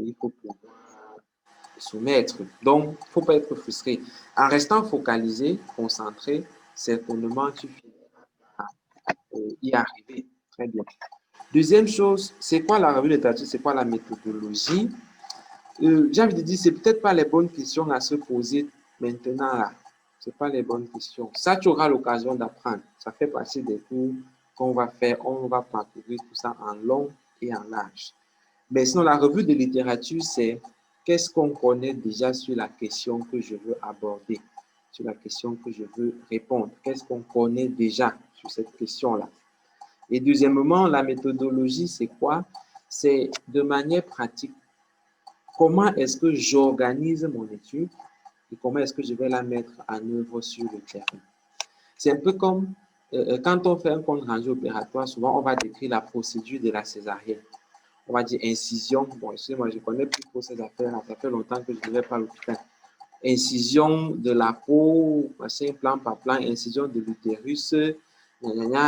il faut pouvoir soumettre. Donc, il ne faut pas être frustré. En restant focalisé, concentré, certainement, tu finiras par y arriver. Très bien. Deuxième chose, c'est quoi la revue de littérature? C'est quoi la méthodologie? J'ai envie de dire, c'est peut-être pas les bonnes questions à se poser maintenant là. C'est pas les bonnes questions. Ça, tu auras l'occasion d'apprendre. Ça fait partie des cours qu'on va faire. On va parcourir tout ça en long et en large. Mais sinon, la revue de littérature, c'est qu'est-ce qu'on connaît déjà sur la question que je veux aborder, sur la question que je veux répondre. Qu'est-ce qu'on connaît déjà sur cette question-là? Et deuxièmement, la méthodologie, c'est quoi? C'est de manière pratique. Comment est-ce que j'organise mon étude et comment est-ce que je vais la mettre en œuvre sur le terrain? C'est un peu comme quand on fait un compte rendu opératoire, souvent on va décrire la procédure de la césarienne. On va dire incision. Bon, excusez-moi, je ne connais plus trop ces affaires-là. Ça fait longtemps que je ne vais pas à l'hôpital. Incision de la peau, machin, plan par plan, incision de l'utérus,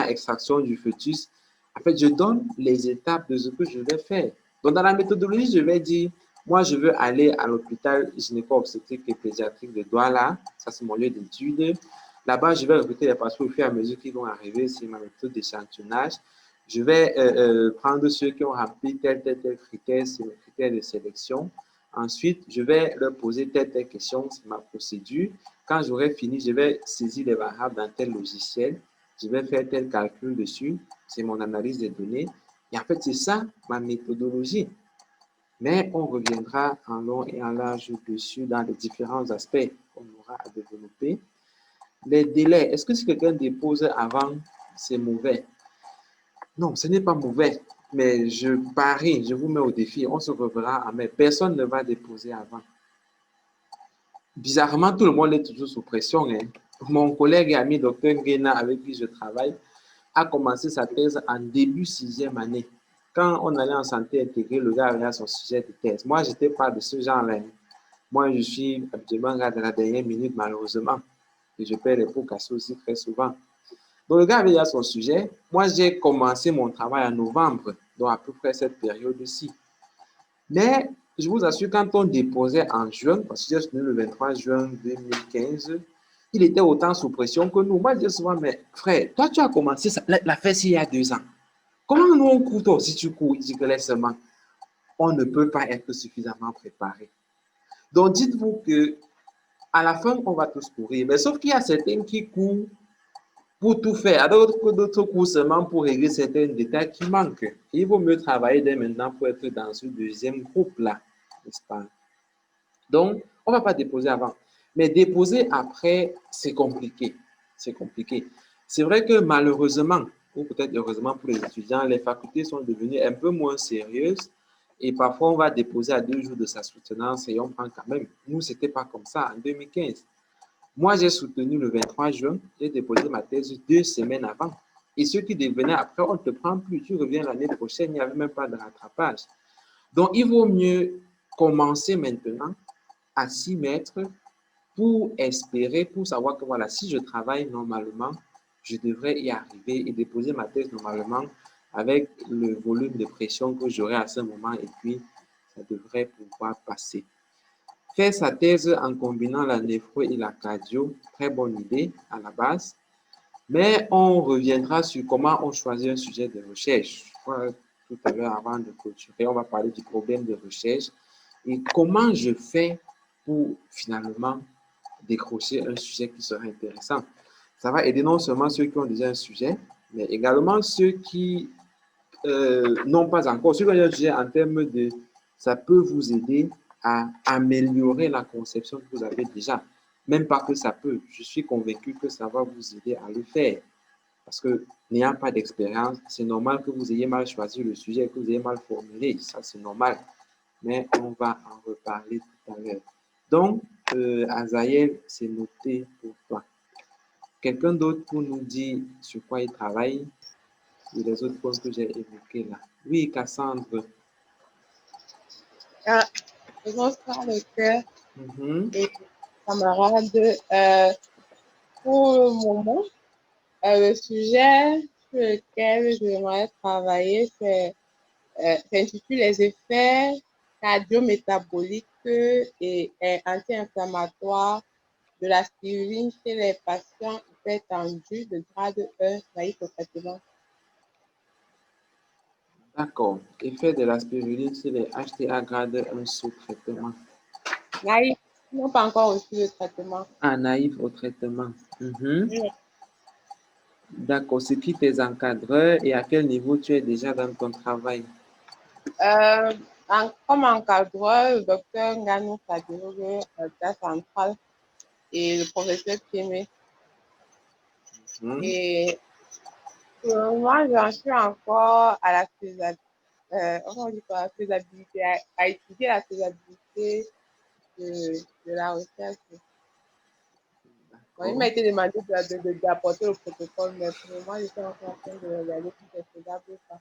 extraction du fœtus. En fait, je donne les étapes de ce que je vais faire. Donc, dans la méthodologie, je vais dire, moi, je veux aller à l'hôpital gynéco-obstétrique et pédiatrique de Douala. Ça, c'est mon lieu d'étude. Là-bas, je vais recruter les patients au fur et à mesure qu'ils vont arriver. C'est ma méthode d'échantillonnage. Je vais prendre ceux qui ont rempli tel critère, c'est le critère de sélection. Ensuite, je vais leur poser telle question, c'est ma procédure. Quand j'aurai fini, je vais saisir les variables dans tel logiciel. Je vais faire tel calcul dessus. C'est mon analyse des données. Et en fait, c'est ça ma méthodologie. Mais on reviendra en long et en large dessus dans les différents aspects qu'on aura à développer. Les délais, est-ce que si quelqu'un dépose avant, c'est mauvais? Non, ce n'est pas mauvais, mais je parie, je vous mets au défi, on se reverra à mai. Personne ne va déposer avant. Bizarrement, tout le monde est toujours sous pression. Hein. Mon collègue et ami Dr Nguena, avec qui je travaille, a commencé sa thèse en début 6e année. Quand on allait en santé intégrée, le gars avait son sujet de thèse. Moi, je n'étais pas de ce genre-là. Moi, je suis habituellement à la dernière minute, malheureusement. Et je perds les pots cassés aussi très souvent. Donc, le gars avait déjà son sujet. Moi, j'ai commencé mon travail en novembre, donc à peu près cette période-ci. Mais je vous assure, quand on déposait en juin, parce que j'ai soutenu le 23 juin 2015, il était autant sous pression que nous. Moi, je dis souvent, mais frère, toi, tu as commencé la fête il y a 2 ans. Comment nous, on court, toi aussi, tu cours? Il dit que laisse-moi. On ne peut pas être suffisamment préparé. Donc, dites-vous que à la fin, on va tous courir. Mais sauf qu'il y a certains qui courent pour tout faire. Alors que d'autres cours seulement pour régler certains détails qui manquent. Il vaut mieux travailler dès maintenant pour être dans ce deuxième groupe-là, n'est-ce pas? Donc, on ne va pas déposer avant. Mais déposer après, c'est compliqué. C'est compliqué. C'est vrai que malheureusement, ou peut-être heureusement pour les étudiants, les facultés sont devenues un peu moins sérieuses. Et parfois, on va déposer à 2 jours de sa soutenance et on prend quand même. Nous, ce n'était pas comme ça en 2015. Moi, j'ai soutenu le 23 juin, j'ai déposé ma thèse 2 semaines avant. Et ceux qui devenaient après, on ne te prend plus, tu reviens l'année prochaine, il n'y avait même pas de rattrapage. Donc, il vaut mieux commencer maintenant à s'y mettre pour espérer, pour savoir que voilà, si je travaille normalement, je devrais y arriver et déposer ma thèse normalement avec le volume de pression que j'aurai à ce moment et puis ça devrait pouvoir passer. Faire sa thèse en combinant la néphro et la cardio, très bonne idée à la base. Mais on reviendra sur comment on choisit un sujet de recherche. Tout à l'heure, avant de clôturer, on va parler du problème de recherche et comment je fais pour finalement décrocher un sujet qui sera intéressant. Ça va aider non seulement ceux qui ont déjà un sujet, mais également ceux qui n'ont pas encore. Ceux qui ont déjà un sujet en termes de... Ça peut vous aider à améliorer la conception que vous avez déjà. Même pas que ça peut. Je suis convaincu que ça va vous aider à le faire. Parce que n'ayant pas d'expérience, c'est normal que vous ayez mal choisi le sujet, que vous ayez mal formulé. Ça, c'est normal. Mais on va en reparler tout à l'heure. Donc, Azaël, c'est noté pour toi. Quelqu'un d'autre pour nous dire sur quoi il travaille et les autres points que j'ai évoqués là. Oui, Cassandre. Bonsoir, docteur Mhm. et camarades. Pour le moment, le sujet sur lequel j'aimerais travailler, c'est intitulé les effets cardiométabolique et anti-inflammatoire de la spiruline chez les patients hypertendus de grade 1 naïfs au traitement. D'accord. Effet de la spiruline sur les HTA grade 1 sous traitement. Naïfs n'ont pas encore reçu le traitement. Ah, naïf au traitement. Oui. D'accord. C'est qui tes encadreurs et à quel niveau tu es déjà dans ton travail? Comme encadreur, le docteur Nganou Kaderogue, cas central, et le professeur Kémé. Et moi, j'en suis encore à la faisabilité, à étudier la faisabilité de la recherche. Bon, il m'a été demandé d'apporter le protocole, mais pour le moment, je suis encore en train de regarder si c'est faisable ou pas.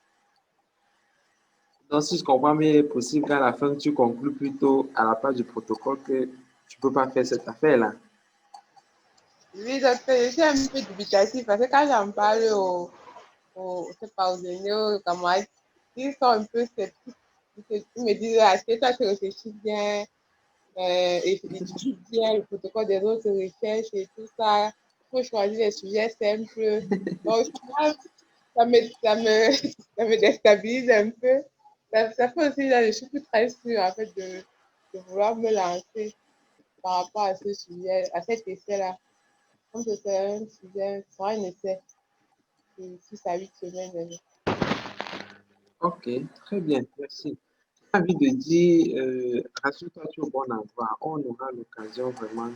Donc, si je comprends bien, il est possible qu'à la fin, tu conclues plutôt à la page du protocole que tu ne peux pas faire cette affaire-là. Oui, je suis un peu dubitatif parce que quand j'en parle je sais pas, aux aînés, aux camarades, ils sont un peu sceptiques. Ils me disent, est-ce que toi, tu réfléchis bien, étudie bien le protocole des autres recherches et tout ça. Il faut choisir les sujets simples. Donc, ça me déstabilise un peu. Ça fait aussi, là, je suis plus très sûre, en fait, de vouloir me lancer par rapport à ce sujet, à cet essai-là. Comme c'est un sujet, ce sera un essai de 6 à 8 semaines. Ok, très bien, merci. J'ai envie de dire, rassure-toi, tu es au bon endroit. On aura l'occasion vraiment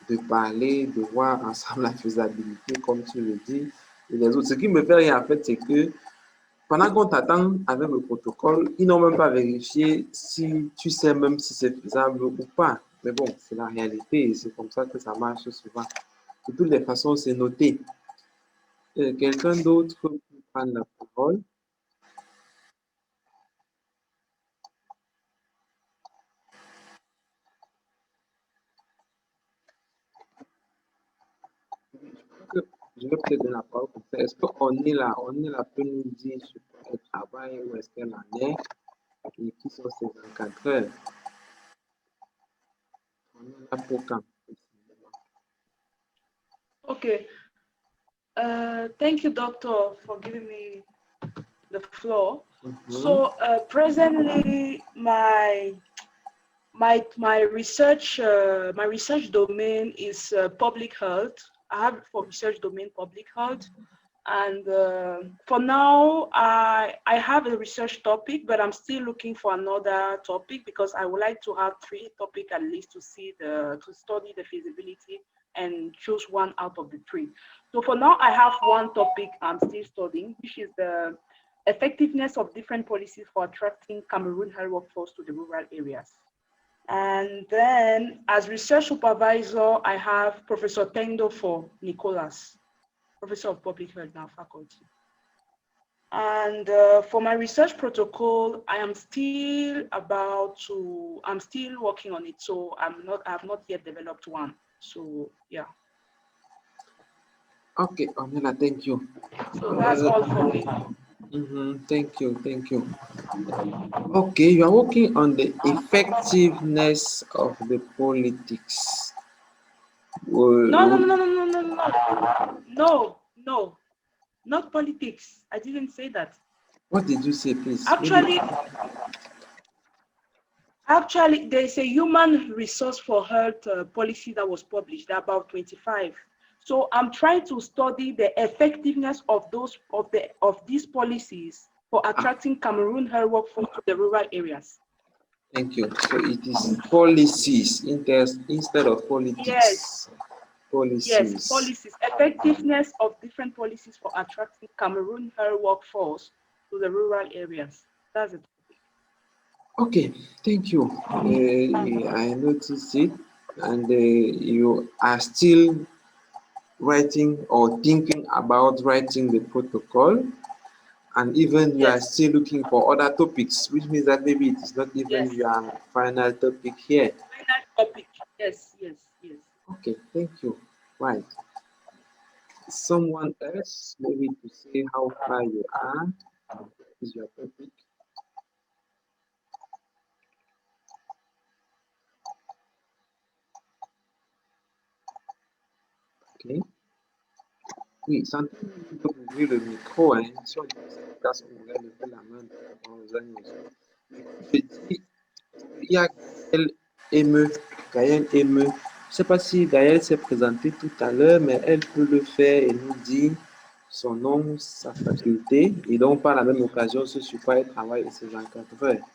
de parler, de voir ensemble la faisabilité, comme tu le dis, et les autres. Ce qui me fait rire, en fait, c'est que pendant qu'on t'attend avec le protocole, ils n'ont même pas vérifié si tu sais même si c'est faisable ou pas. Mais bon, c'est la réalité et c'est comme ça que ça marche souvent. De toutes les façons, c'est noté. Quelqu'un d'autre peut prendre la parole. Je vais peut-être donner la parole pour ça. Est-ce qu'on est là? On est là pour nous dire sur quoi elle travaille, où est-ce qu'elle en est et qui sont ses encadreurs. On est là pour quand? Okay. Thank you, Doctor, for giving me the floor. So presently, my research domain is public health. I have for research domain public health, and for now I have a research topic, but I'm still looking for another topic because I would like to have 3 topics at least to study the feasibility and choose one out of the 3. So for now I have one topic I'm still studying, which is the effectiveness of different policies for attracting Cameroon health workforce to the rural areas. And then as research supervisor, I have Professor Tendo for Nicholas, Professor of Public Health now faculty. And for my research protocol, I'm still working on it. So I've not yet developed one. So yeah. Okay, Amela, thank you. So that's all for me. Thank you, thank you. Okay, you are working on the effectiveness of the politics. No, not politics. I didn't say that. What did you say, please? Actually, there's a human resource for health policy that was published, about 25. So I'm trying to study the effectiveness of these policies for attracting Cameroon health workforce to the rural areas. Thank you. So it is policies instead of politics. Yes. Policies. Yes, policies. Effectiveness of different policies for attracting Cameroon health workforce to the rural areas. That's it. Okay, thank you. I noticed it, and you are still writing or thinking about writing the protocol, and even you are still looking for other topics, which means that maybe it is not even your final topic here. Final topic, yes. Okay, thank you. Right. Someone else, maybe to say how far you are, is your topic. Ok. Oui, santé, on peut ouvrir le micro, hein. Si on dit que c'est efficace, on pourrait lever la main aux uns et aux autres. Je dis, il y a Gaëlle Aimeux. Gaëlle Aimeux. Je ne sais pas si Gaëlle s'est présentée tout à l'heure, mais elle peut le faire et nous dire son nom, sa faculté, et donc par la même occasion, ce sur quoi elle travaille et ses encadreurs.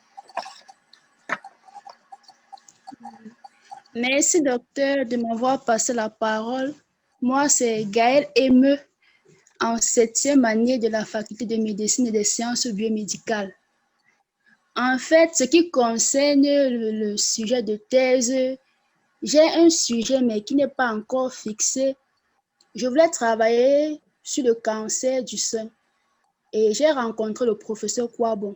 Merci, docteur, de m'avoir passé la parole. Moi, c'est Gaëlle Aimeux, en 7e année de la faculté de médecine et des sciences biomédicales. En fait, ce qui concerne le sujet de thèse, j'ai un sujet, mais qui n'est pas encore fixé. Je voulais travailler sur le cancer du sein et j'ai rencontré le professeur Kwabon.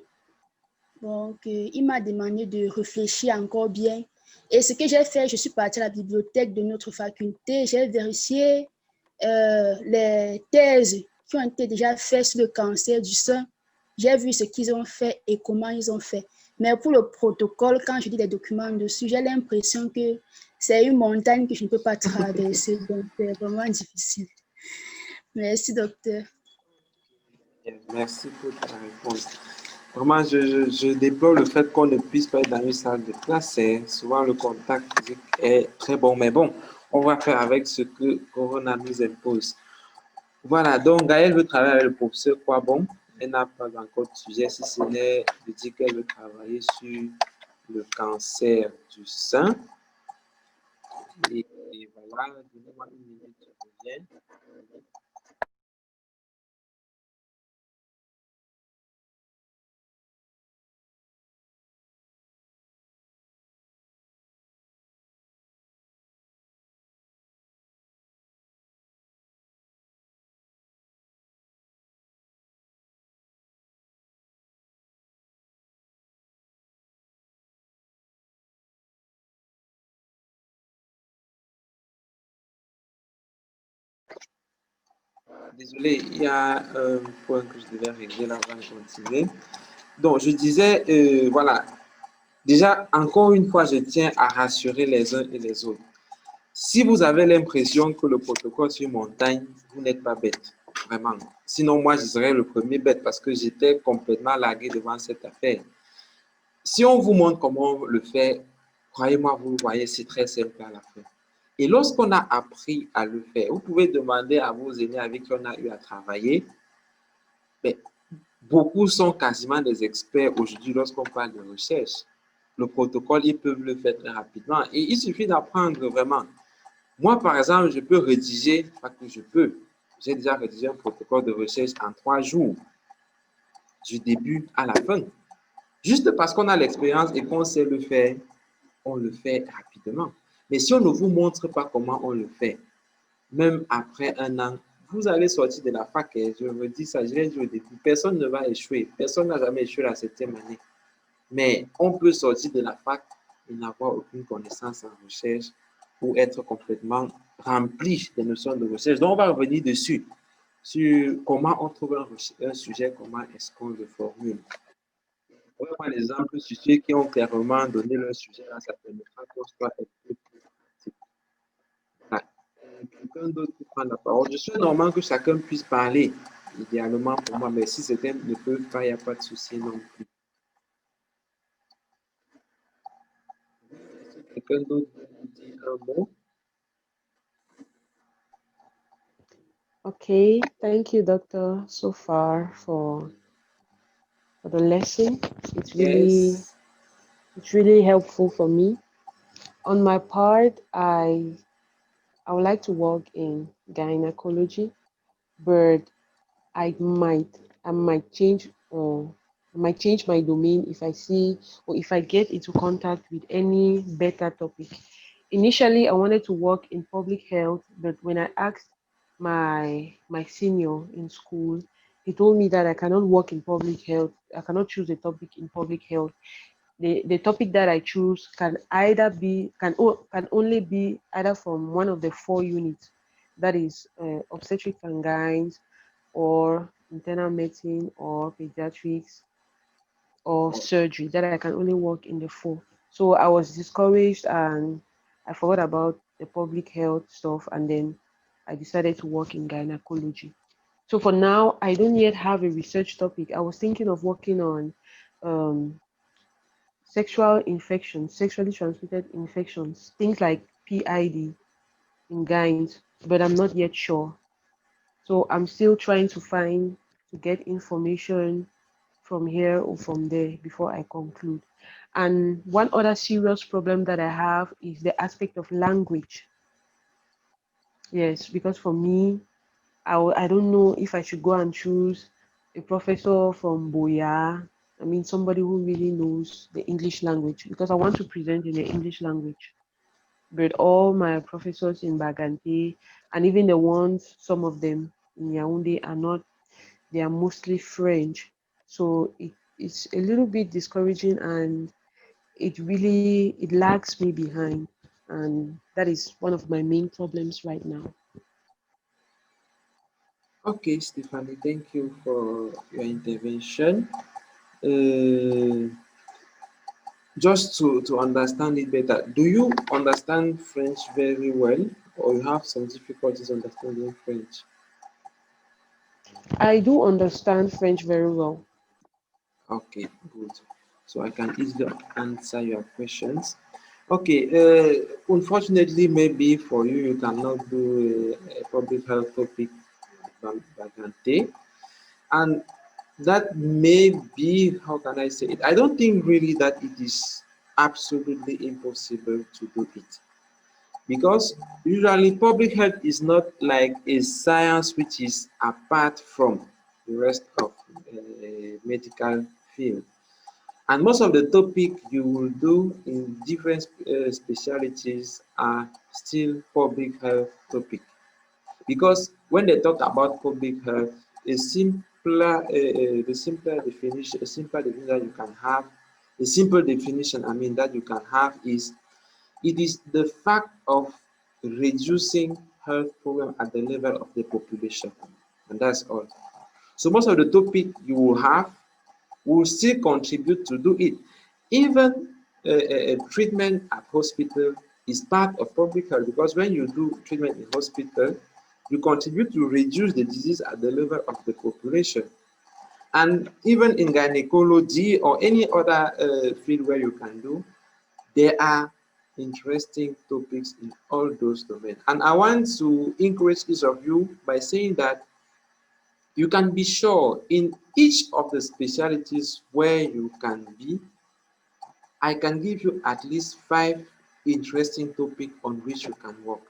Donc, il m'a demandé de réfléchir encore bien. Et ce que j'ai fait, je suis partie à la bibliothèque de notre faculté. J'ai vérifié les thèses qui ont été déjà faites sur le cancer du sein. J'ai vu ce qu'ils ont fait et comment ils ont fait. Mais pour le protocole, quand je lis les documents dessus, j'ai l'impression que c'est une montagne que je ne peux pas traverser. Donc, c'est vraiment difficile. Merci, docteur. Merci pour ta réponse. Vraiment, je déplore le fait qu'on ne puisse pas être dans une salle de classe. Souvent, le contact physique est très bon. Mais bon, on va faire avec ce que Corona nous impose. Voilà, donc Gaëlle veut travailler avec le professeur Kwabon. Elle n'a pas encore de sujet, si ce n'est de dire qu'elle veut travailler sur le cancer du sein. Et voilà, donnez-moi une minute, je reviens. Désolé, il y a un point que je devais régler là avant de continuer. Donc, je disais, voilà, déjà, encore une fois, je tiens à rassurer les uns et les autres. Si vous avez l'impression que le protocole sur montagne, vous n'êtes pas bête, vraiment. Sinon, moi, je serais le premier bête parce que j'étais complètement largué devant cette affaire. Si on vous montre comment on le fait, croyez-moi, vous le voyez, c'est très simple à la fin. Et lorsqu'on a appris à le faire, vous pouvez demander à vos aînés avec qui on a eu à travailler, mais beaucoup sont quasiment des experts aujourd'hui lorsqu'on parle de recherche. Le protocole, ils peuvent le faire très rapidement. Et il suffit d'apprendre vraiment. Moi, par exemple, je peux rédiger, pas que je peux, j'ai déjà rédigé un protocole de recherche en 3 jours, du début à la fin. Juste parce qu'on a l'expérience et qu'on sait le faire, on le fait rapidement. Mais si on ne vous montre pas comment on le fait, même après un an, vous allez sortir de la fac. Et je me dis ça, je l'ai dit au début, personne ne va échouer. Personne n'a jamais échoué la 7e année. Mais on peut sortir de la fac et n'avoir aucune connaissance en recherche ou être complètement rempli des notions de recherche. Donc, on va revenir dessus, sur comment on trouve un sujet, comment est-ce qu'on le formule. On va prendre l'exemple sur ceux qui ont clairement donné leur sujet, là, ça permettra qu'on soit un peu plus pratique. Voilà. Quelqu'un d'autre qui prend la parole. Je suis normal que chacun puisse parler, idéalement pour moi, mais si certains ne peuvent pas, il n'y a pas de souci non plus. Est-ce que quelqu'un d'autre veut dire un mot? Okay, thank you, Doctor, so far for the lesson. It's Yes. really helpful for me. On my part, I would like to work in gynecology, but I might change my domain if I see or if I get into contact with any better topic. Initially, I wanted to work in public health, but when I asked my senior in school, he told me that I cannot work in public health. I cannot choose a topic in public health. The topic that I choose can only be either from one of the 4 units, that is obstetrics and gynes, or internal medicine, or pediatrics, or surgery. That I can only work in the 4. So I was discouraged and I forgot about the public health stuff, and then I decided to work in gynecology. So for now, I don't yet have a research topic. I was thinking of working on um, sexual infections, sexually transmitted infections, things like PID in gyns, but I'm not yet sure. So I'm still trying to get information from here or from there before I conclude. And one other serious problem that I have is the aspect of language. Yes, because for me, I don't know if I should go and choose a professor from Boya. I mean, somebody who really knows the English language because I want to present in the English language. But all my professors in Bagante and even the ones, some of them in Yaoundé are not, they are mostly French. So it's a little bit discouraging and it lags me behind. And that is one of my main problems right now. Okay, Stephanie, thank you for your intervention. Uh, just to understand it better, do you understand French very well, or you have some difficulties understanding French? I do understand French very well. Okay, good. So I can easily answer your questions. Okay, unfortunately, maybe for you, you cannot do a public health topic Bagante, and that may be, how can I say it? I don't think really that it is absolutely impossible to do it, because usually public health is not like a science which is apart from the rest of medical field. And most of the topic you will do in different specialties are still public health topic. Because when they talk about public health, the simpler definition, a simple definition that you can have, a simple definition, I mean, that you can have is, it is the fact of reducing health problem at the level of the population, and that's all. So most of the topic you will have will still contribute to do it. Even treatment at hospital is part of public health, because when you do treatment in hospital, you contribute to reduce the disease at the level of the population. And even in gynecology or any other field where you can do, there are interesting topics in all those domains. And I want to encourage each of you by saying that you can be sure in each of the specialties where you can be, I can give you at least 5 interesting topics on which you can work.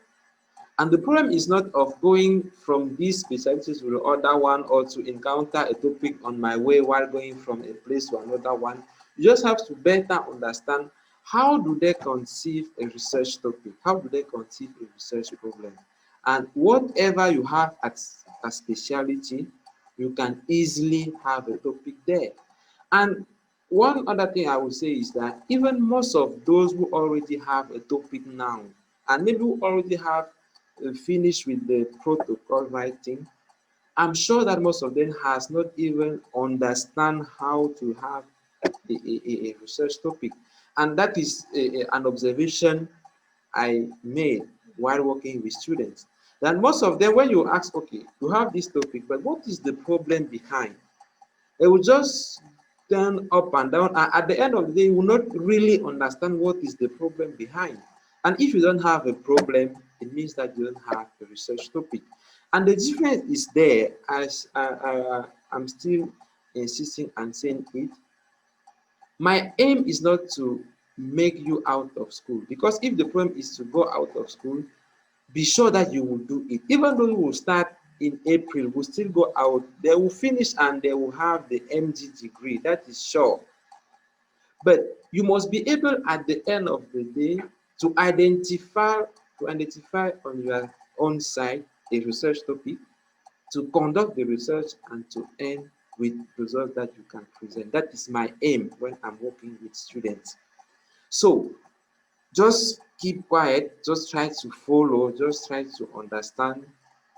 And the problem is not of going from these specialties to the other one, or to encounter a topic on my way while going from a place to another one. You just have to better understand, how do they conceive a research topic? How do they conceive a research problem? And whatever you have as a specialty, you can easily have a topic there. And one other thing I would say is that even most of those who already have a topic now, and maybe who already have finished with the protocol writing, I'm sure that most of them has not even understand how to have a research topic. And that is an observation I made while working with students. That most of them, when you ask, okay, you have this topic, but what is the problem behind? They will just turn up and down. And at the end of the day, you will not really understand what is the problem behind. And if you don't have a problem, it means that you don't have a research topic. And the difference is there, as I'm still insisting and saying it. My aim is not to make you out of school, because if the problem is to go out of school, be sure that you will do it. Even though you will start in April, will still go out, they will finish and they will have the MD degree, that is sure. But you must be able at the end of the day to identify on your own side a research topic, to conduct the research, and to end with results that you can present. That is my aim when I'm working with students. So just keep quiet, just try to follow, just try to understand,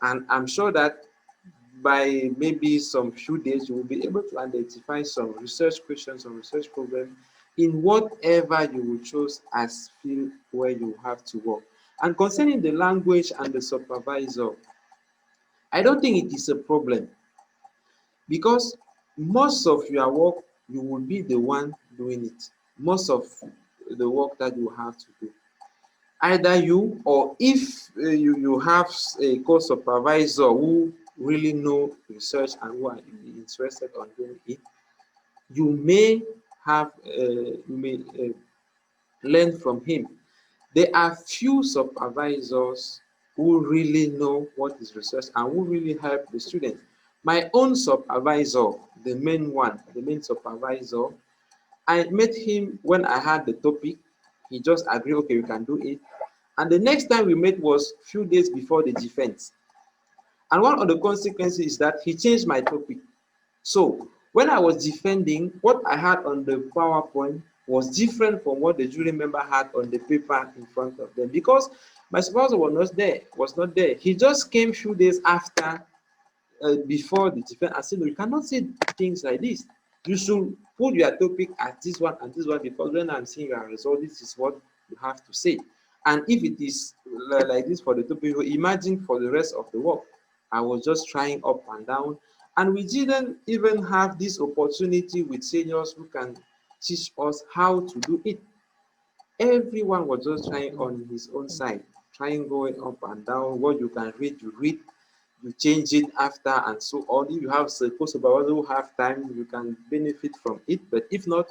and I'm sure that by maybe some few days you will be able to identify some research questions, some research problems in whatever you will choose as field where you have to work. And concerning the language and the supervisor, I don't think it is a problem because most of your work, you will be the one doing it. Most of the work that you have to do. Either you or if you have a co-supervisor who really know research and who are interested on doing it, you may learn from him. There are few supervisors who really know what is research and who really help the students. My own supervisor, the main supervisor, I met him when I had the topic. He just agreed, okay, we can do it. And the next time we met was few days before the defense. And one of the consequences is that he changed my topic. So when I was defending, what I had on the PowerPoint was different from what the jury member had on the paper in front of them because my supervisor was not there. He just came few days after, before the defense. I said, no, you cannot say things like this. You should put your topic at this one and this one because when I'm seeing your result, this is what you have to say. And if it is like this for the topic, imagine for the rest of the work. I was just trying up and down. And we didn't even have this opportunity with seniors who can teach us how to do it. Everyone was just trying on his own side, trying going up and down. What you can read, you change it after, and so on. If you have supposed supervisor who have time, you can benefit from it. But if not,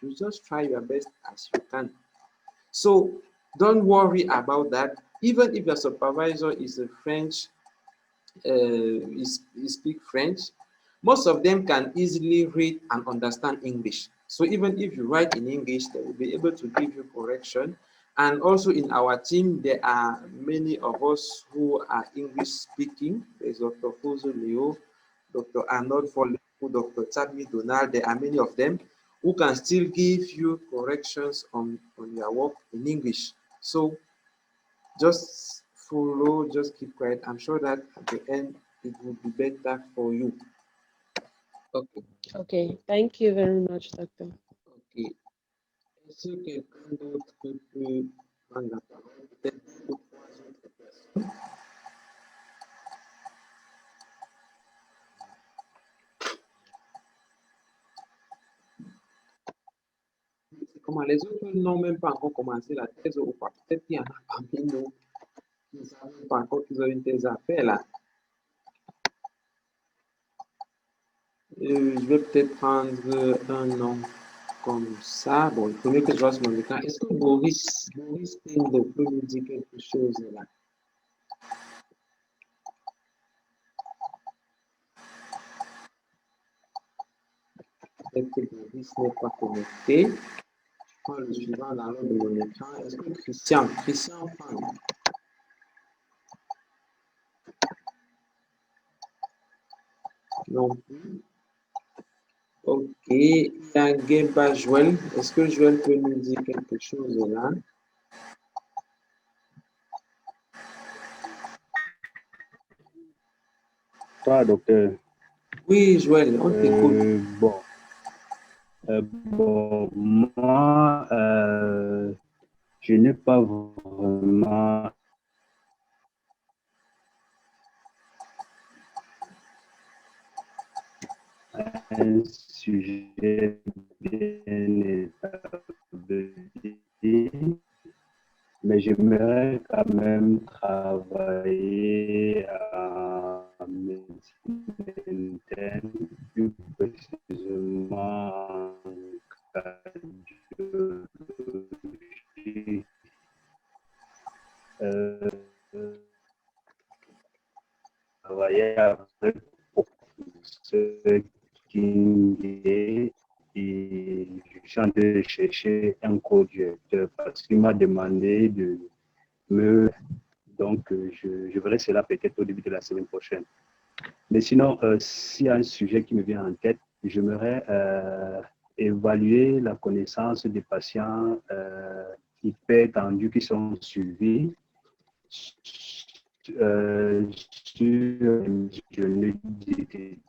you just try your best as you can. So don't worry about that. Even if your supervisor is a French, he speak French, most of them can easily read and understand English. So even if you write in English, they will be able to give you correction. And also in our team, there are many of us who are English speaking. There's Dr. Fozo Leo, Dr. Arnold Foley, Dr. Chadmi Donald. There are many of them who can still give you corrections on your work in English. So just follow, just keep quiet. I'm sure that at the end it will be better for you. Okay, Okay, thank you very much, Doctor. ok. Est-ce que quelqu'un d'autre peut prendre la parole? Peut-être deux ou trois autres personnes. Comment les autres n'ont même pas encore commencé la thèse ou pas? Peut-être qu'il y en a parmi nous qui ne savent pas encore qu'ils ont une thèse à faire là. Je vais peut-être prendre un nom comme ça. Bon, il faut mieux que je vois sur mon écran. Est-ce que Boris Pindo peut nous dire quelque chose là? Peut-être que Boris n'est pas connecté. Je prends le suivant dans l'ordre de mon écran. Est-ce que Christian Fang? Non plus. Ok. Il y a Gemba Joël. Est-ce que Joël peut nous dire quelque chose là? Toi, docteur. Oui, Joël, on t'écoute. Bon, moi, je n'ai pas vraiment un sujet bien établi, mais j'aimerais quand même travailler à médecine interne, plus précisément en cardiologie. Travailler avec professeur Kingué et je suis en train de chercher un co-directeur parce qu'il m'a demandé de me... Donc, je verrai cela peut-être au début de la semaine prochaine. Mais sinon, s'il y a un sujet qui me vient en tête, j'aimerais évaluer la connaissance des patients hypertendus qui sont suivis sur une journée diététique.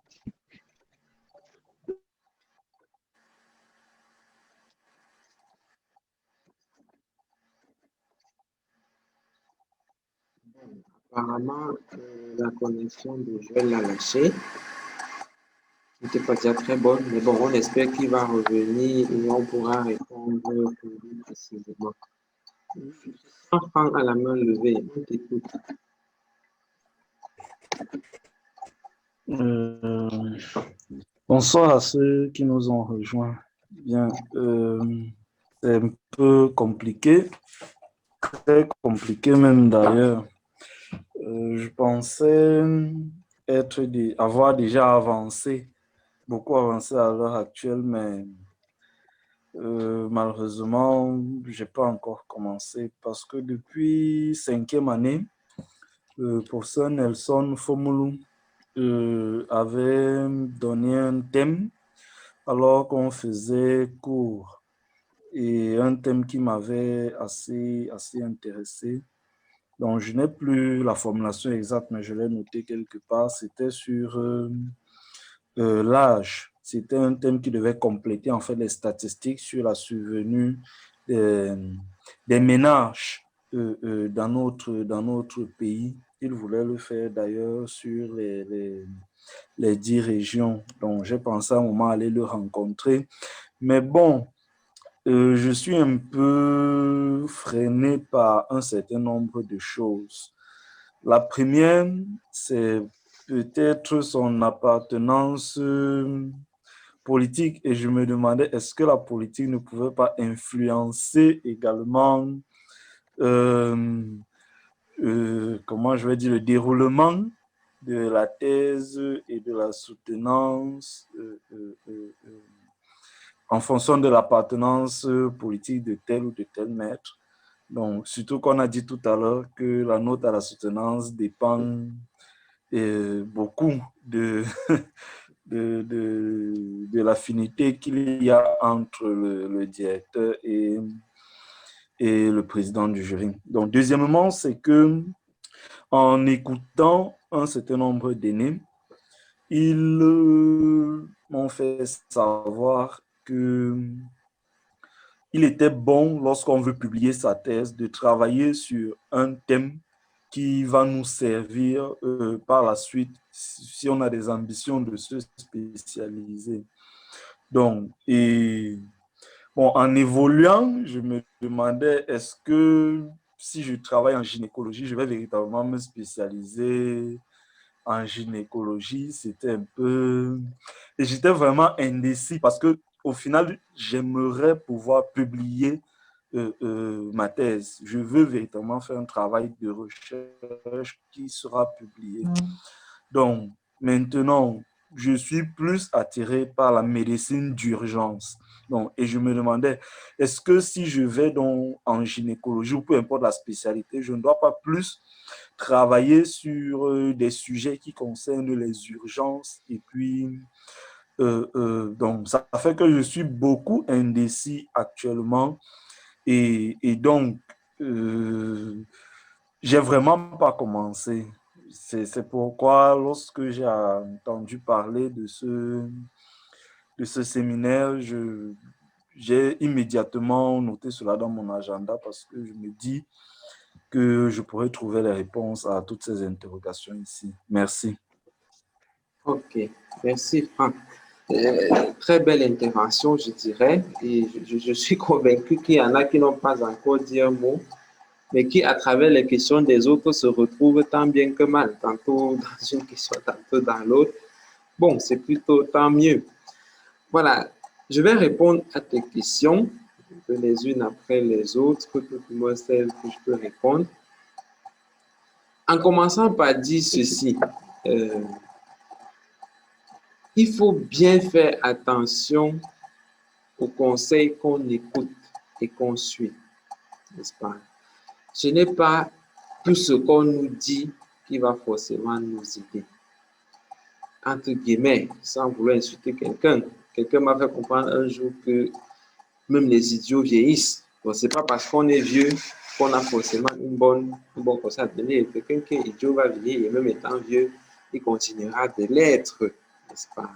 Apparemment, la connexion de Joël l'a lâché. N'était pas déjà très bonne, mais bon, on espère qu'il va revenir et on pourra répondre plus précisément. Enfant à la main levée, on t'écoute. Bonsoir à ceux qui nous ont rejoints. Bien, c'est un peu compliqué, très compliqué même d'ailleurs. Je pensais avoir déjà avancé, beaucoup avancé à l'heure actuelle, mais malheureusement, je n'ai pas encore commencé parce que depuis 5e année, le professeur Nelson Fomulu avait donné un thème alors qu'on faisait cours et un thème qui m'avait assez intéressé. Donc, je n'ai plus la formulation exacte, mais je l'ai noté quelque part. C'était sur l'âge. C'était un thème qui devait compléter en fait les statistiques sur la survenue des ménages dans notre pays. Il voulait le faire d'ailleurs sur les 10 régions. Donc, j'ai pensé à un moment aller le rencontrer. Mais bon, je suis un peu freiné par un certain nombre de choses. La première, c'est peut-être son appartenance politique et je me demandais est-ce que la politique ne pouvait pas influencer également comment je vais dire, le déroulement de la thèse et de la soutenance en fonction de l'appartenance politique de tel ou de tel maître. Donc, surtout qu'on a dit tout à l'heure que la note à la soutenance dépend beaucoup de l'affinité qu'il y a entre le directeur et le président du jury. Donc, deuxièmement, c'est que en écoutant un certain nombre d'aînés, ils m'ont fait savoir que il était bon, lorsqu'on veut publier sa thèse, de travailler sur un thème qui va nous servir par la suite si on a des ambitions de se spécialiser. Donc, en évoluant, je me demandais, est-ce que si je travaille en gynécologie, je vais véritablement me spécialiser en gynécologie? C'était un peu... Et j'étais vraiment indécis parce que au final, j'aimerais pouvoir publier ma thèse. Je veux véritablement faire un travail de recherche qui sera publié. Donc, maintenant, je suis plus attiré par la médecine d'urgence. Donc, et je me demandais, est-ce que si je vais donc en gynécologie ou peu importe la spécialité, je ne dois pas plus travailler sur des sujets qui concernent les urgences et puis donc ça fait que je suis beaucoup indécis actuellement et donc j'ai vraiment pas commencé. C'est pourquoi lorsque j'ai entendu parler de ce séminaire, j'ai immédiatement noté cela dans mon agenda parce que je me dis que je pourrais trouver les réponses à toutes ces interrogations ici. Merci. Ok, merci Franck. Très belle intervention, je dirais, et je suis convaincu qu'il y en a qui n'ont pas encore dit un mot, mais qui, à travers les questions des autres, se retrouvent tant bien que mal, tantôt dans une question, tantôt dans l'autre. Bon, c'est plutôt tant mieux. Voilà, je vais répondre à tes questions, les unes après les autres, tout le monde celles que je peux répondre. En commençant par dire ceci, il faut bien faire attention aux conseils qu'on écoute et qu'on suit, n'est-ce pas? Ce n'est pas tout ce qu'on nous dit qui va forcément nous aider. Entre guillemets, sans vouloir insulter quelqu'un, quelqu'un m'a fait comprendre un jour que même les idiots vieillissent. Bon, ce n'est pas parce qu'on est vieux qu'on a forcément un bon conseil à donner. Quelqu'un qui est idiot va vieillir et même étant vieux, il continuera de l'être, n'est-ce pas?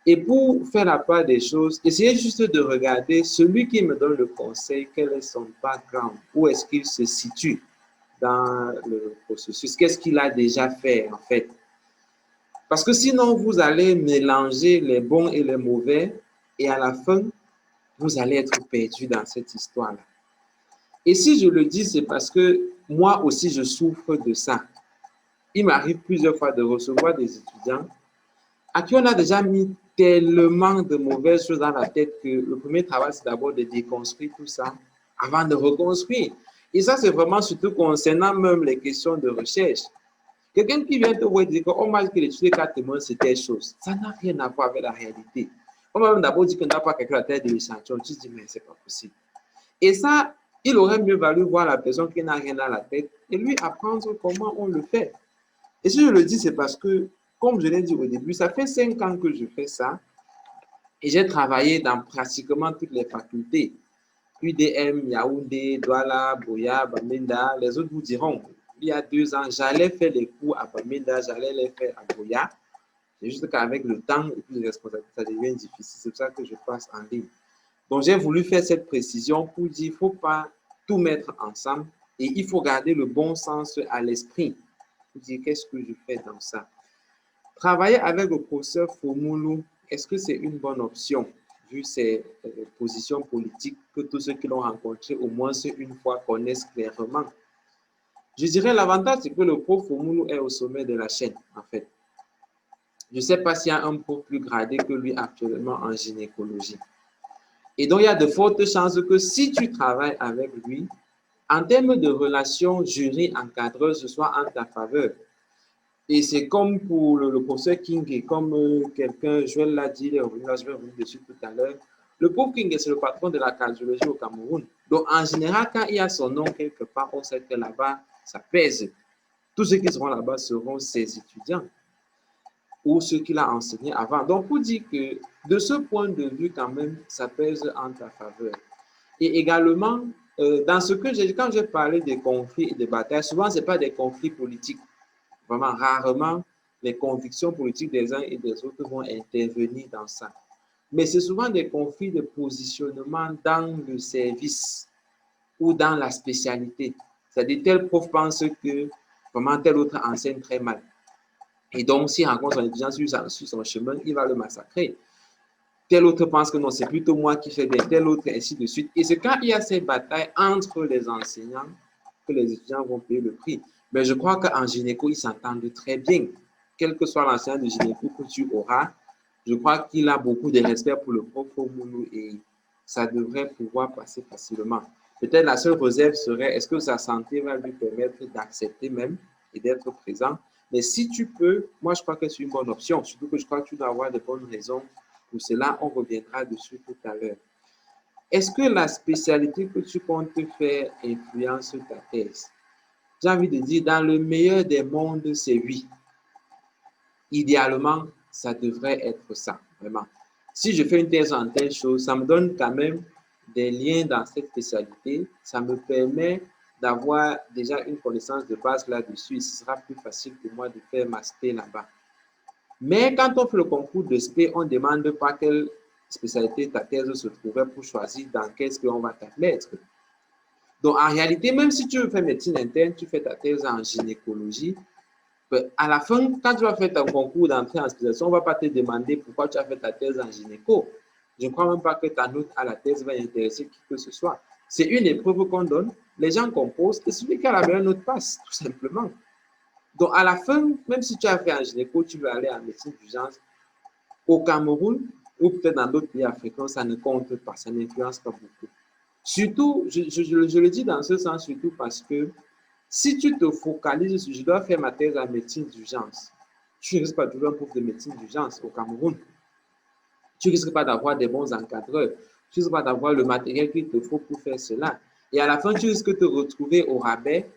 Et pour faire la part des choses, essayez juste de regarder celui qui me donne le conseil, quel est son background, où est-ce qu'il se situe, dans le processus? Qu'est-ce qu'il a déjà fait, en fait? Parce que sinon, vous allez mélanger les bons et les mauvais et à la fin, vous allez être perdu dans cette histoire-là. Et si je le dis, c'est parce que moi aussi, je souffre de ça. Il m'arrive plusieurs fois de recevoir des étudiants à qui on a déjà mis tellement de mauvaises choses dans la tête que le premier travail, c'est d'abord de déconstruire tout ça avant de reconstruire. Et ça, c'est vraiment surtout concernant même les questions de recherche. Quelqu'un qui vient te voir et dit que oh, moi, que l'étude 4 témoins, c'est telle chose. Ça n'a rien à voir avec la réalité. On m'a même d'abord dit qu'on n'a pas calculé la taille de l'échantillon. Tu te dis, mais c'est pas possible. Et ça, il aurait mieux valu voir la personne qui n'a rien dans la tête et lui apprendre comment on le fait. Et si je le dis, c'est parce que, comme je l'ai dit au début, ça fait 5 ans que je fais ça et j'ai travaillé dans pratiquement toutes les facultés. UDM, Yaoundé, Douala, Boya, Bamenda, les autres vous diront, il y a 2 ans, j'allais faire les cours à Bamenda, j'allais les faire à Boya. C'est juste qu'avec le temps et puis les responsabilités, ça devient difficile. C'est pour ça que je passe en ligne. Donc, j'ai voulu faire cette précision pour dire qu'il ne faut pas tout mettre ensemble et il faut garder le bon sens à l'esprit. Pour dire qu'est-ce que je fais dans ça. Travailler avec le professeur Fomulu, est-ce que c'est une bonne option vu ses positions politiques que tous ceux qui l'ont rencontré au moins une fois connaissent clairement? Je dirais l'avantage, c'est que le prof Fomulu est au sommet de la chaîne, en fait. Je ne sais pas s'il y a un prof plus gradé que lui actuellement en gynécologie. Et donc, il y a de fortes chances que si tu travailles avec lui, en termes de relations jury-encadreuse, ce soit en ta faveur. Et c'est comme pour le professeur King et comme quelqu'un, Joël l'a dit, je vais revenir dessus tout à l'heure. Le prof King, c'est le patron de la cardiologie au Cameroun. Donc, en général, quand il y a son nom quelque part, on sait que là-bas, ça pèse. Tous ceux qui seront là-bas seront ses étudiants ou ceux qu'il a enseigné avant. Donc, pour dire que de ce point de vue, quand même, ça pèse en ta faveur. Et également, dans ce que j'ai dit, quand j'ai parlé des conflits et des batailles, souvent, ce n'est pas des conflits politiques. Vraiment, rarement, les convictions politiques des uns et des autres vont intervenir dans ça. Mais c'est souvent des conflits de positionnement dans le service ou dans la spécialité. C'est-à-dire, tel prof pense que vraiment tel autre enseigne très mal. Et donc, s'il rencontre son étudiant sur son chemin, il va le massacrer. Tel autre pense que non, c'est plutôt moi qui fais bien, tel autre, ainsi de suite. Et c'est quand il y a ces batailles entre les enseignants que les étudiants vont payer le prix. Mais je crois qu'en gynéco, ils s'entendent très bien. Quel que soit l'enseignant de gynéco que tu auras, je crois qu'il a beaucoup de respect pour le prof Moulou et ça devrait pouvoir passer facilement. Peut-être la seule réserve serait, est-ce que sa santé va lui permettre d'accepter même et d'être présent? Mais si tu peux, moi je crois que c'est une bonne option, surtout que je crois que tu dois avoir de bonnes raisons pour cela. On reviendra dessus tout à l'heure. Est-ce que la spécialité que tu comptes faire influence ta thèse? J'ai envie de dire, dans le meilleur des mondes, c'est oui. Idéalement, ça devrait être ça, vraiment. Si je fais une thèse en telle chose, ça me donne quand même des liens dans cette spécialité. Ça me permet d'avoir déjà une connaissance de base là-dessus. Ce sera plus facile pour moi de faire ma spé là-bas. Mais quand on fait le concours de spé, on ne demande pas quelle spécialité ta thèse se trouvait pour choisir dans quelle spé on va t'admettre. Donc, en réalité, même si tu veux faire médecine interne, tu fais ta thèse en gynécologie, à la fin, quand tu vas faire ton concours d'entrée en spécialisation, on ne va pas te demander pourquoi tu as fait ta thèse en gynéco. Je ne crois même pas que ta note à la thèse va intéresser qui que ce soit. C'est une épreuve qu'on donne, les gens composent et celui qui a la meilleure note passe, tout simplement. Donc, à la fin, même si tu as fait en gynéco, tu veux aller en médecine d'urgence, au Cameroun ou peut-être dans d'autres pays africains, ça ne compte pas, ça n'influence pas beaucoup. Surtout, je le dis dans ce sens, surtout parce que si tu te focalises sur « je dois faire ma thèse en médecine d'urgence », tu ne risques pas de trouver un prof de médecine d'urgence au Cameroun. Tu ne risques pas d'avoir des bons encadreurs. Tu ne risques pas d'avoir le matériel qu'il te faut pour faire cela. Et à la fin, tu risques de te retrouver au rabais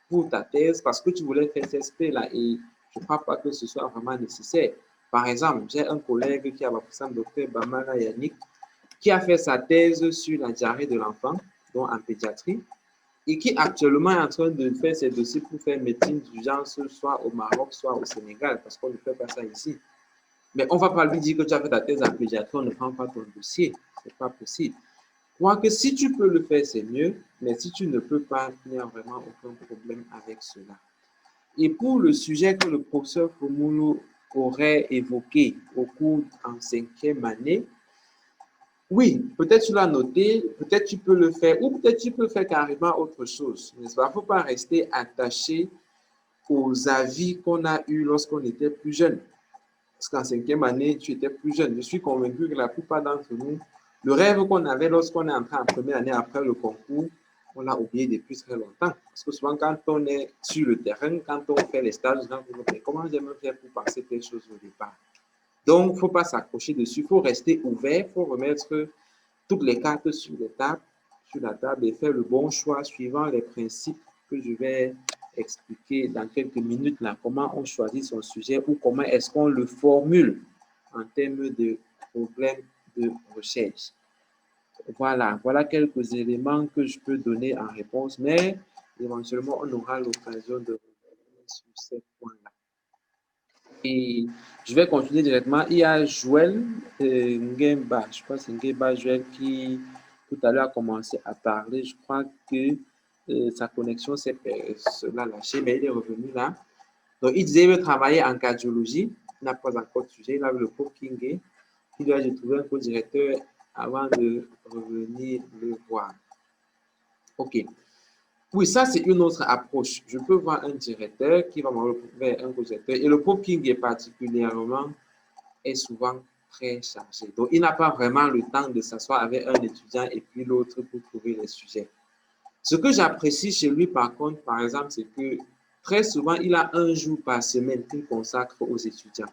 pour ta thèse parce que tu voulais faire cette spé-là et je ne crois pas que ce soit vraiment nécessaire. Par exemple, j'ai un collègue qui a par exemple Dr Bamara Yannick qui a fait sa thèse sur la diarrhée de l'enfant, donc en pédiatrie, et qui actuellement est en train de faire ses dossiers pour faire médecine d'urgence soit au Maroc, soit au Sénégal, parce qu'on ne fait pas ça ici. Mais on ne va pas lui dire que tu as fait ta thèse en pédiatrie, on ne prend pas ton dossier. Ce n'est pas possible. Je crois que si tu peux le faire, c'est mieux. Mais si tu ne peux pas, il n'y a vraiment aucun problème avec cela. Et pour le sujet que le professeur Fumulu aurait évoqué au cours en 5e année, oui, peut-être tu l'as noté, peut-être tu peux le faire, ou peut-être tu peux faire carrément autre chose. N'est-ce pas? Il ne faut pas rester attaché aux avis qu'on a eus lorsqu'on était plus jeune. Parce qu'en 5e année, tu étais plus jeune. Je suis convaincu que la plupart d'entre nous, le rêve qu'on avait lorsqu'on est entré en première année après le concours, on l'a oublié depuis très longtemps. Parce que souvent, quand on est sur le terrain, quand on fait les stages, comment j'aimerais faire pour passer telle chose au départ? Donc, il ne faut pas s'accrocher dessus, il faut rester ouvert, il faut remettre toutes les cartes sur la table et faire le bon choix suivant les principes que je vais expliquer dans quelques minutes, là, comment on choisit son sujet ou comment est-ce qu'on le formule en termes de problèmes de recherche. Voilà quelques éléments que je peux donner en réponse, mais éventuellement, on aura l'occasion de revenir sur ces points-là. Et je vais continuer directement. Il y a Joël Ngemba, je pense que c'est Ngemba Joël qui tout à l'heure a commencé à parler. Je crois que sa connexion s'est lâchée, mais il est revenu là. Donc, il disait qu'il veut travailler en cardiologie. Il n'a pas encore de sujet. Il a le pauvre Kingé. Il doit trouver un co-directeur avant de revenir le voir. OK. Oui, ça, c'est une autre approche. Je peux voir un directeur qui va me vers un co-directeur. Et le pauvre King est souvent très chargé. Donc, il n'a pas vraiment le temps de s'asseoir avec un étudiant et puis l'autre pour trouver les sujets. Ce que j'apprécie chez lui, par contre, par exemple, c'est que très souvent, il a un jour par semaine qu'il consacre aux étudiants.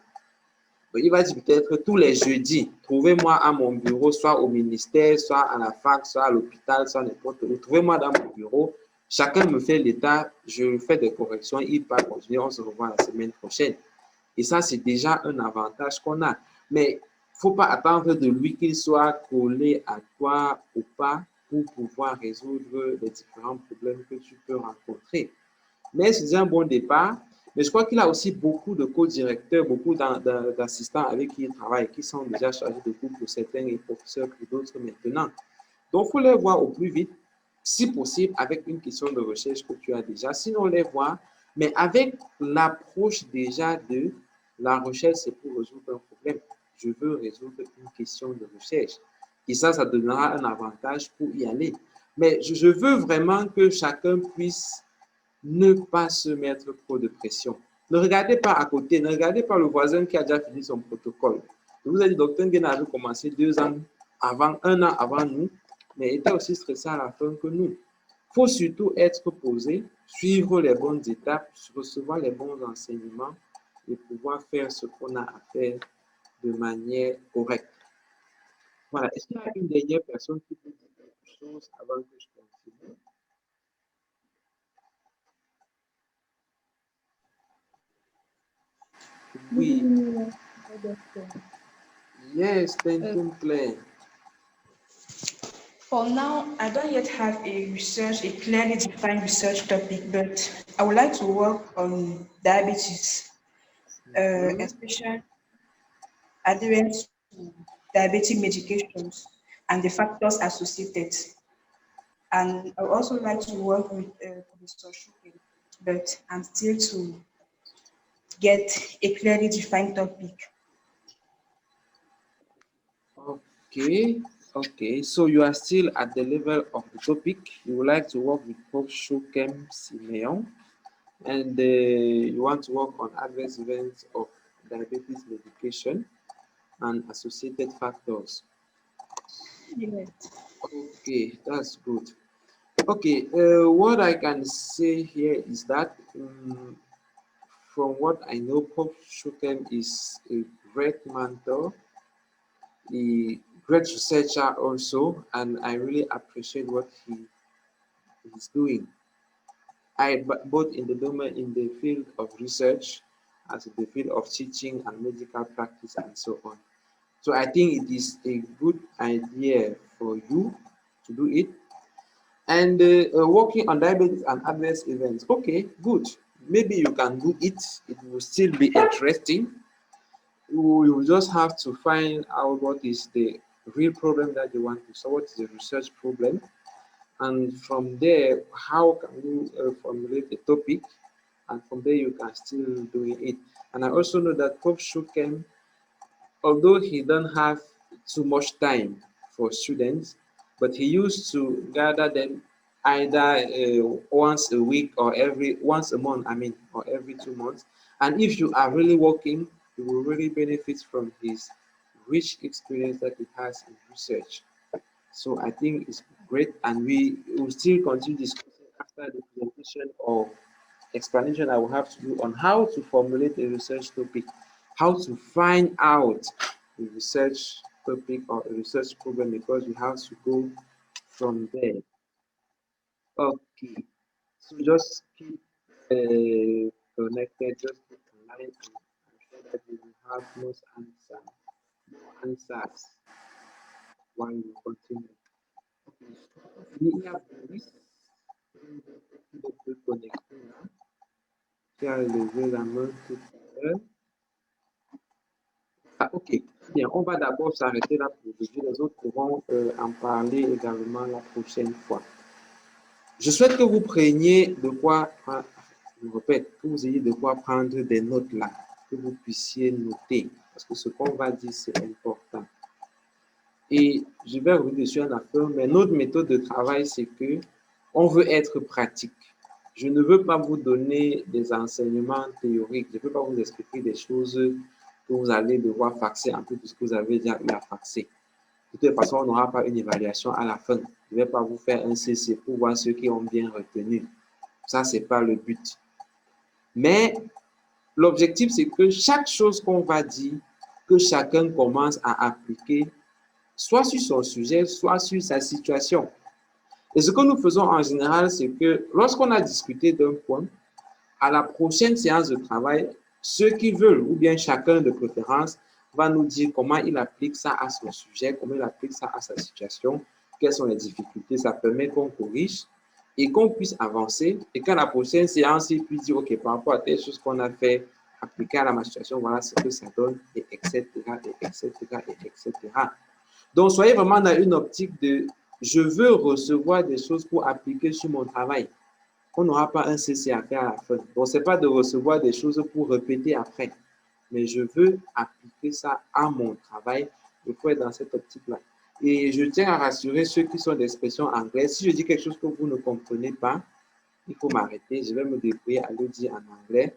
Donc, il va dire peut-être tous les jeudis, trouvez-moi à mon bureau, soit au ministère, soit à la fac, soit à l'hôpital, soit n'importe où. Trouvez-moi dans mon bureau. Chacun me fait l'état, je fais des corrections, il part continuer, on se revoit la semaine prochaine. Et ça, c'est déjà un avantage qu'on a. Mais il ne faut pas attendre de lui qu'il soit collé à toi ou pas pour pouvoir résoudre les différents problèmes que tu peux rencontrer. Mais c'est un bon départ. Mais je crois qu'il a aussi beaucoup de co-directeurs, beaucoup d'assistants avec qui il travaille, qui sont déjà chargés de cours pour certains et professeurs pour d'autres maintenant. Donc, il faut les voir au plus vite, si possible, avec une question de recherche que tu as déjà. Sinon, les voir, mais avec l'approche déjà de la recherche, c'est pour résoudre un problème. Je veux résoudre une question de recherche. Et ça donnera un avantage pour y aller. Mais je veux vraiment que chacun puisse ne pas se mettre trop de pression. Ne regardez pas à côté, ne regardez pas le voisin qui a déjà fini son protocole. Je vous ai dit, Dr Nguyen avait commencé 2 ans avant, 1 an avant nous, mais était aussi stressé à la fin que nous. Il faut surtout être posé, suivre les bonnes étapes, recevoir les bons enseignements et pouvoir faire ce qu'on a à faire de manière correcte. Voilà. Est-ce qu'il y a une dernière personne qui peut dire quelque chose avant que je continue? Oui. Yes, thank you, Claire. For now, I don't yet have a clearly defined research topic, but I would like to work on diabetes, especially adherence to diabetic medications and the factors associated. And I would also like to work with Professor Shukin, but I'm still to get a clearly defined topic. Okay. So you are still at the level of the topic. You would like to work with Prof. Shukem Simeon, and you want to work on adverse events of diabetes medication and associated factors. Yes. Okay, that's good. Okay, what I can say here is that from what I know, Prof. Shukem is a great mentor, a great researcher also, and I really appreciate what he is doing. Both in the field of research, as in the field of teaching and medical practice and so on. So I think it is a good idea for you to do it. And working on diabetes and adverse events. Okay, good. Maybe you can do it. It will still be interesting. You will just have to find out what is the real problem that you want to solve, what is the research problem. And from there, how can you formulate a topic? And from there, you can still do it. And I also know that Prof. Shukem, although he don't have too much time for students, but he used to gather them either once a week or once a month, I mean, or every 2 months. And if you are really working, you will really benefit from his rich experience that he has in research. So I think it's great, and we will still continue discussing after the presentation or explanation I will have to do on how to formulate a research topic, how to find out a research topic or a research problem, because we have to go from there. Okay, so just keep connected, just keep online, and I'm sure that you will have most answers while you continue. Il y a Boris qui peut connecter là, qui a levé la main tout à l'heure. Ah, ok, bien, on va d'abord s'arrêter là pour aujourd'hui. Les autres pourront en parler également la prochaine fois. Je souhaite que vous preniez de quoi, je répète, que vous ayez de quoi prendre des notes là, que vous puissiez noter, parce que ce qu'on va dire, c'est important. Et je vais revenir dessus un affaire, mais notre méthode de travail, c'est que on veut être pratique. Je ne veux pas vous donner des enseignements théoriques, je ne veux pas vous expliquer des choses que vous allez devoir faxer en plus de ce que vous avez déjà eu à faxer. De toute façon, on n'aura pas une évaluation à la fin. Je ne vais pas vous faire un CC pour voir ceux qui ont bien retenu. Ça, ce n'est pas le but. Mais l'objectif, c'est que chaque chose qu'on va dire, que chacun commence à appliquer, soit sur son sujet, soit sur sa situation. Et ce que nous faisons en général, c'est que lorsqu'on a discuté d'un point, à la prochaine séance de travail, ceux qui veulent, ou bien chacun de préférence, va nous dire comment il applique ça à son sujet, comment il applique ça à sa situation, quelles sont les difficultés. Ça permet qu'on corrige et qu'on puisse avancer. Et qu'à la prochaine séance, il puisse dire, OK, par rapport à telle chose qu'on a fait, appliquer à ma situation, voilà ce que ça donne, et etc., et etc., et etc. Donc, soyez vraiment dans une optique de « je veux recevoir des choses pour appliquer sur mon travail ». On n'aura pas un CC à faire à la fin. Donc, ce n'est pas de recevoir des choses pour répéter après. Mais je veux appliquer ça à mon travail. Il faut être dans cette optique-là. Et je tiens à rassurer ceux qui sont d'expression anglaise. Si je dis quelque chose que vous ne comprenez pas, il faut m'arrêter. Je vais me débrouiller à le dire en anglais.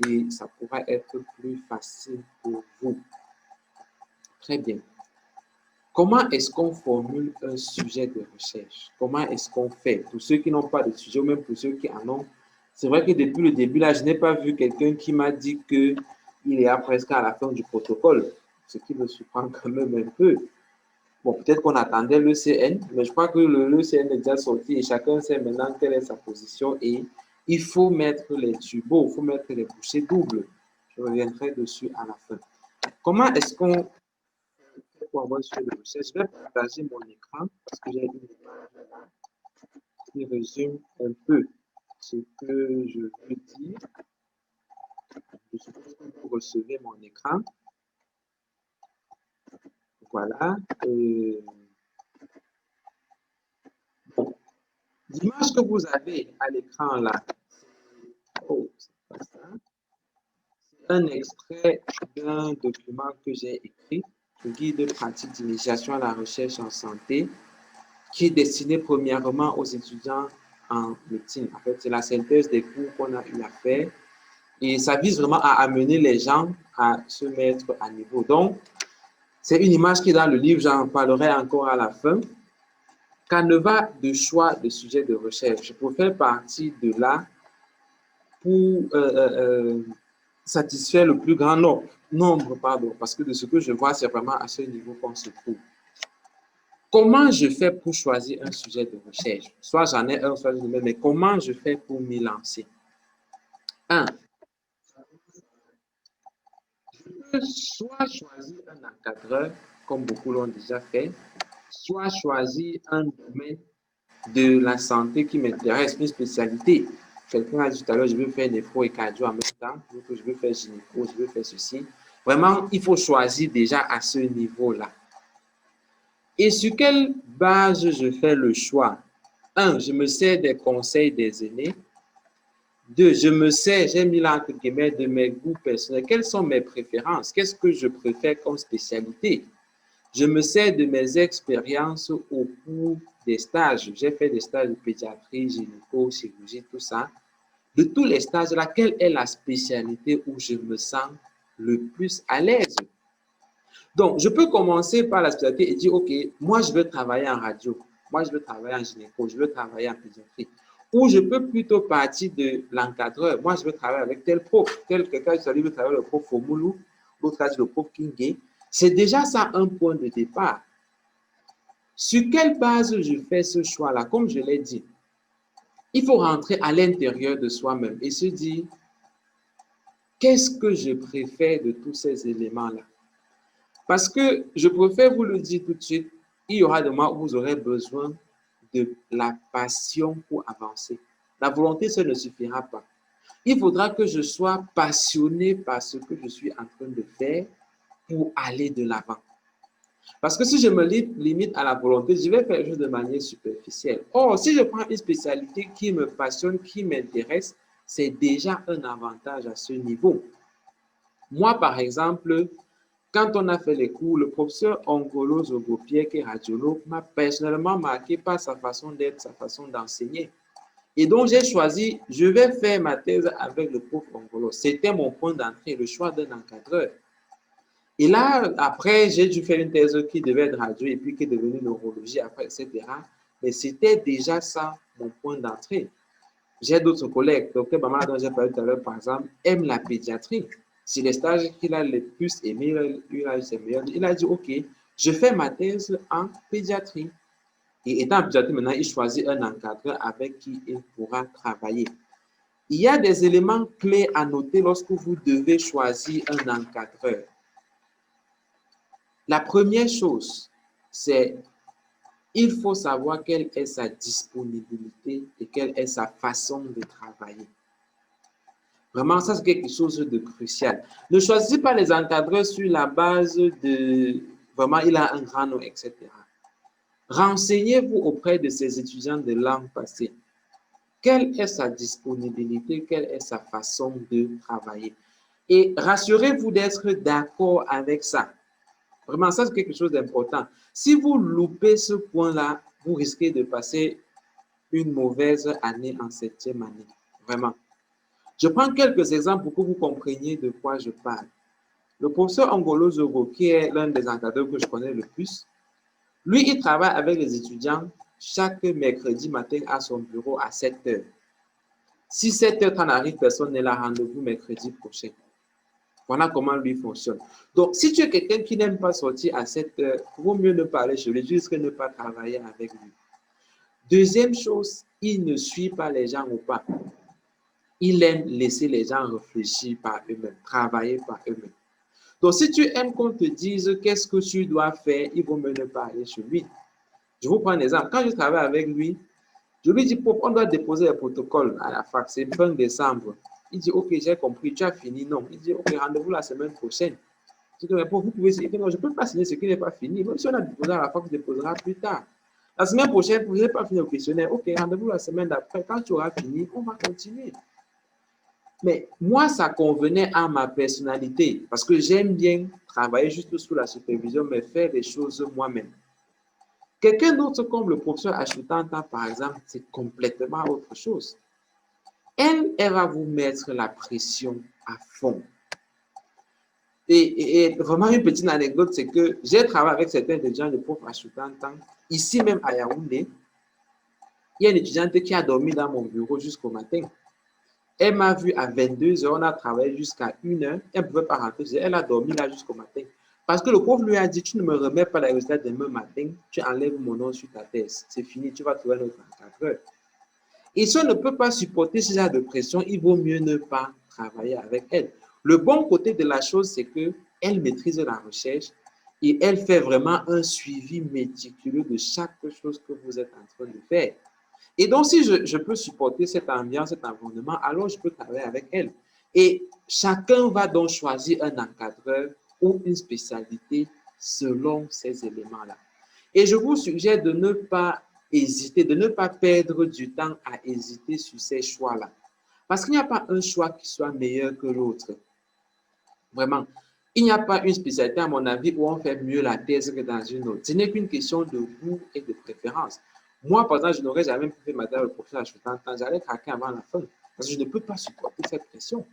Et ça pourra être plus facile pour vous. Très bien. Comment est-ce qu'on formule un sujet de recherche? Comment est-ce qu'on fait? Pour ceux qui n'ont pas de sujet, ou même pour ceux qui en ont, c'est vrai que depuis le début, là, je n'ai pas vu quelqu'un qui m'a dit qu'il est presque à la fin du protocole, ce qui me surprend quand même un peu. Bon, peut-être qu'on attendait l'ECN, mais je crois que l'ECN est déjà sorti et chacun sait maintenant quelle est sa position et il faut mettre les tubos, il faut mettre les bouchées doubles. Je reviendrai dessus à la fin. Comment est-ce qu'on pour avoir sur le recherche, je vais partager mon écran parce que j'ai une image qui résume un peu ce que je veux dire. Je suppose que vous recevez mon écran. Voilà. Bon. L'image que vous avez à l'écran là, oh, c'est pas ça. C'est un extrait d'un document que j'ai écrit, le guide pratique d'initiation à la recherche en santé, qui est destiné premièrement aux étudiants en médecine. En fait, c'est la synthèse des cours qu'on a eu à faire et ça vise vraiment à amener les gens à se mettre à niveau. Donc, c'est une image qui est dans le livre, j'en parlerai encore à la fin. Canevas de choix de sujets de recherche. Je peux faire partie de là pour satisfaire le plus grand nombre, parce que de ce que je vois, c'est vraiment à ce niveau qu'on se trouve. Comment je fais pour choisir un sujet de recherche? Soit j'en ai un, soit je ne ai, mais comment je fais pour m'y lancer? 1. Je peux soit choisir un encadreur, comme beaucoup l'ont déjà fait, soit choisir un domaine de la santé qui m'intéresse, une spécialité. Quelqu'un a dit tout à l'heure, je veux faire néphro et cardio en même temps, je veux faire gynéco, je veux faire ceci. Vraiment, il faut choisir déjà à ce niveau-là. Et sur quelle base je fais le choix? Un, je me sers des conseils des aînés. Deux, je me sers, j'ai mis là entre guillemets, de mes goûts personnels. Quelles sont mes préférences? Qu'est-ce que je préfère comme spécialité? Je me sers de mes expériences au cours des stages. J'ai fait des stages de pédiatrie, gynéco, chirurgie, tout ça. De tous les stages là, quelle est la spécialité où je me sens le plus à l'aise? Donc, je peux commencer par la spécialité et dire, OK, moi, je veux travailler en radio. Moi, je veux travailler en gynéco. Je veux travailler en pédiatrie. Ou je peux plutôt partir de l'encadreur. Moi, je veux travailler avec tel prof. Quelqu'un qui veut travailler avec le prof Fomoulou, l'autre avec le prof Kingé. C'est déjà ça un point de départ. Sur quelle base je fais ce choix-là? Comme je l'ai dit, il faut rentrer à l'intérieur de soi-même et se dire, qu'est-ce que je préfère de tous ces éléments-là? Parce que je préfère vous le dire tout de suite, il y aura des moments où vous aurez besoin de la passion pour avancer. La volonté, ça ne suffira pas. Il faudra que je sois passionné par ce que je suis en train de faire pour aller de l'avant. Parce que si je me limite à la volonté, je vais faire les choses de manière superficielle. Or, si je prends une spécialité qui me passionne, qui m'intéresse, c'est déjà un avantage à ce niveau. Moi, par exemple, quand on a fait les cours, le professeur Ongolo Zogopie, qui est radiologue, m'a personnellement marqué par sa façon d'être, sa façon d'enseigner. Et donc, j'ai choisi, je vais faire ma thèse avec le prof Ongolo. C'était mon point d'entrée, le choix d'un encadreur. Et là, après, j'ai dû faire une thèse qui devait être radio et puis qui est devenue neurologie après, etc. Mais c'était déjà ça, mon point d'entrée. J'ai d'autres collègues, Dr Bamala, dont j'ai parlé tout à l'heure, par exemple, aime la pédiatrie. C'est les stages qu'il a le plus aimé, il a dit, OK, je fais ma thèse en pédiatrie. Et étant en pédiatrie, maintenant, il choisit un encadreur avec qui il pourra travailler. Il y a des éléments clés à noter lorsque vous devez choisir un encadreur. La première chose, c'est il faut savoir quelle est sa disponibilité et quelle est sa façon de travailler. Vraiment, ça, c'est quelque chose de crucial. Ne choisissez pas les encadreurs sur la base de, vraiment, il a un grand nom, etc. Renseignez-vous auprès de ces étudiants de langue passée. Quelle est sa disponibilité, quelle est sa façon de travailler? Et rassurez-vous d'être d'accord avec ça. Vraiment, ça, c'est quelque chose d'important. Si vous loupez ce point-là, vous risquez de passer une mauvaise année en 7e année. Vraiment. Je prends quelques exemples pour que vous compreniez de quoi je parle. Le professeur Ongolo Zogo, qui est l'un des encadreurs que je connais le plus, lui, il travaille avec les étudiants chaque mercredi matin à son bureau à 7 heures. Si 7h30 arrive, personne n'est là, rendez-vous mercredi prochain. Voilà comment lui fonctionne. Donc, si tu es quelqu'un qui n'aime pas sortir à 7 heures, il vaut mieux ne pas aller chez lui, jusqu'à ne pas travailler avec lui. Deuxième chose, il ne suit pas les gens ou pas. Il aime laisser les gens réfléchir par eux-mêmes, travailler par eux-mêmes. Donc, si tu aimes qu'on te dise qu'est-ce que tu dois faire, il vaut mieux ne pas aller chez lui. Je vous prends un exemple. Quand je travaille avec lui, je lui dis, on doit déposer le protocole à la fac, c'est fin décembre. Il dit, OK, j'ai compris, tu as fini. Non. Il dit, OK, rendez-vous la semaine prochaine. Je dis, vous pouvez signer. Non, je ne peux pas signer ce qui n'est pas fini. Même si on a déposé à la fac, on déposera plus tard. La semaine prochaine, vous n'avez pas fini le questionnaire. OK, rendez-vous la semaine d'après. Quand tu auras fini, on va continuer. Mais moi, ça convenait à ma personnalité parce que j'aime bien travailler juste sous la supervision, mais faire les choses moi-même. Quelqu'un d'autre comme le professeur Achutanta, par exemple, c'est complètement autre chose. Elle va vous mettre la pression à fond. Et vraiment, une petite anecdote, c'est que j'ai travaillé avec certains étudiants de prof Achutanta, ici même à Yaoundé. Il y a une étudiante qui a dormi dans mon bureau jusqu'au matin. Elle m'a vu à 22h, on a travaillé jusqu'à 1h, elle ne pouvait pas rentrer, elle a dormi là jusqu'au matin. Parce que le prof lui a dit, tu ne me remets pas les résultats demain matin, tu enlèves mon nom sur ta thèse. C'est fini, tu vas trouver notre encadreur. Et si on ne peut pas supporter ce genre de pression, il vaut mieux ne pas travailler avec elle. Le bon côté de la chose, c'est qu'elle maîtrise la recherche et elle fait vraiment un suivi méticuleux de chaque chose que vous êtes en train de faire. Et donc, si je peux supporter cette ambiance, cet environnement, alors je peux travailler avec elle. Et chacun va donc choisir un encadreur ou une spécialité selon ces éléments-là. Et je vous suggère de ne pas hésiter, de ne pas perdre du temps à hésiter sur ces choix-là. Parce qu'il n'y a pas un choix qui soit meilleur que l'autre. Vraiment. Il n'y a pas une spécialité, à mon avis, où on fait mieux la thèse que dans une autre. Ce n'est qu'une question de goût et de préférence. Moi, par exemple, je n'aurais jamais pu faire ma thèse de professeur à 80 ans. J'allais craquer avant la fin. Parce que je ne peux pas supporter cette pression.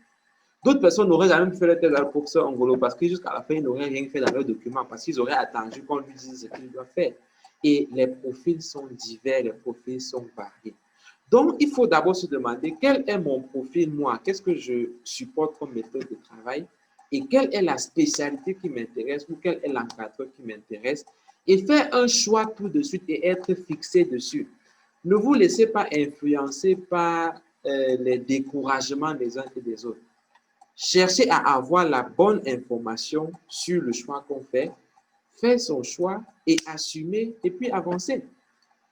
D'autres personnes n'auraient jamais pu faire la thèse de professeur angolo parce que jusqu'à la fin, ils n'auraient rien fait dans leurs documents parce qu'ils auraient attendu qu'on lui dise ce qu'il doit faire. Et les profils sont divers, les profils sont variés. Donc, il faut d'abord se demander quel est mon profil, moi, qu'est-ce que je supporte comme méthode de travail et quelle est la spécialité qui m'intéresse ou quel est l'encadreur qui m'intéresse et faire un choix tout de suite et être fixé dessus. Ne vous laissez pas influencer par les découragements des uns et des autres. Cherchez à avoir la bonne information sur le choix qu'on fait, faire son choix et assumer et puis avancer.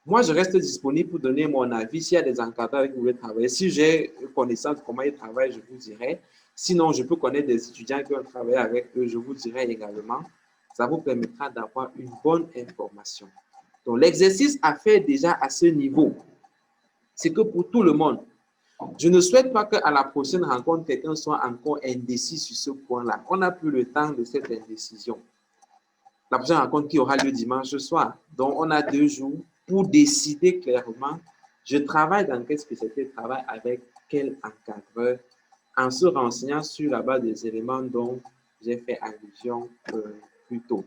Moi, je reste disponible pour donner mon avis. S'il y a des encadreurs avec qui vous voulez travailler, si j'ai connaissance de comment ils travaillent, je vous dirai. Sinon, je peux connaître des étudiants qui ont travaillé avec eux, je vous dirai également. Ça vous permettra d'avoir une bonne information. Donc, l'exercice à faire déjà à ce niveau, c'est que pour tout le monde, je ne souhaite pas qu'à la prochaine rencontre, quelqu'un soit encore indécis sur ce point-là. On n'a plus le temps de cette indécision. La prochaine rencontre qui aura lieu dimanche soir. Donc, on a 2 jours pour décider clairement, je travaille dans quelle spécialité de travail avec quel encadreur, en se renseignant sur la base des éléments dont j'ai fait allusion plus tôt.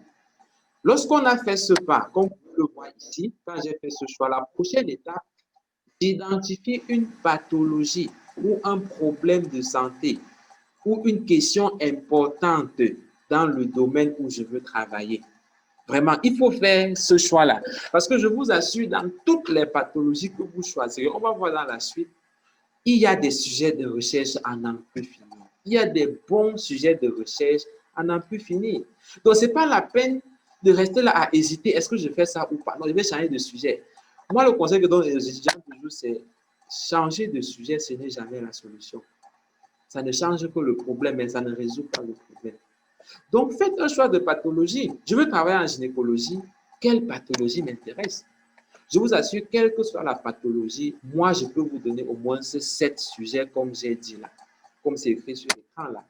Lorsqu'on a fait ce pas, comme vous le voyez ici, quand j'ai fait ce choix, la prochaine étape, d'identifier une pathologie ou un problème de santé ou une question importante dans le domaine où je veux travailler. Vraiment, il faut faire ce choix-là. Parce que je vous assure, dans toutes les pathologies que vous choisirez, on va voir dans la suite, il y a des sujets de recherche à n'en plus finir. Il y a des bons sujets de recherche à n'en plus finir. Donc, ce n'est pas la peine de rester là à hésiter, est-ce que je fais ça ou pas? Non, je vais changer de sujet. Moi, le conseil que je donne aux étudiants toujours, c'est changer de sujet, ce n'est jamais la solution. Ça ne change que le problème, mais ça ne résout pas le problème. Donc, faites un choix de pathologie. Je veux travailler en gynécologie. Quelle pathologie m'intéresse? Je vous assure, quelle que soit la pathologie, moi, je peux vous donner au moins ces 7 sujets, comme j'ai dit là, comme c'est écrit sur l'écran là.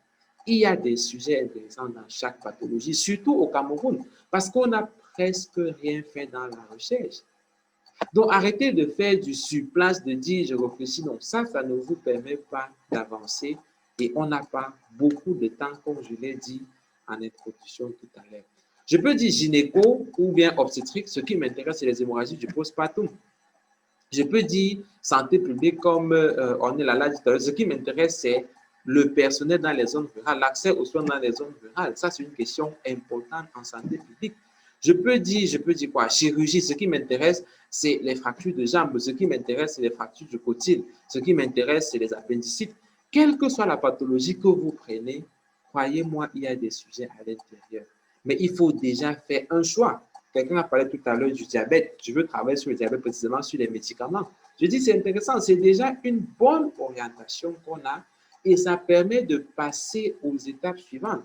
Il y a des sujets intéressants dans chaque pathologie, surtout au Cameroun, parce qu'on n'a presque rien fait dans la recherche. Donc, arrêtez de faire du surplace, de dire je réfléchis. Non, ça ne vous permet pas d'avancer et on n'a pas beaucoup de temps, comme je l'ai dit en introduction tout à l'heure. Je peux dire gynéco ou bien obstétrique. Ce qui m'intéresse, c'est les hémorragies du postpartum. Je peux dire santé publique comme on est là tout à l'heure. Ce qui m'intéresse, c'est le personnel dans les zones rurales, l'accès aux soins dans les zones rurales. Ça, c'est une question importante en santé publique. Je peux dire quoi? Chirurgie, ce qui m'intéresse, c'est les fractures de jambes. Ce qui m'intéresse, c'est les fractures du cotyle. Ce qui m'intéresse, c'est les appendicites. Quelle que soit la pathologie que vous prenez, croyez-moi, il y a des sujets à l'intérieur. Mais il faut déjà faire un choix. Quelqu'un a parlé tout à l'heure du diabète. Je veux travailler sur le diabète, précisément sur les médicaments. Je dis, c'est intéressant. C'est déjà une bonne orientation qu'on a et ça permet de passer aux étapes suivantes.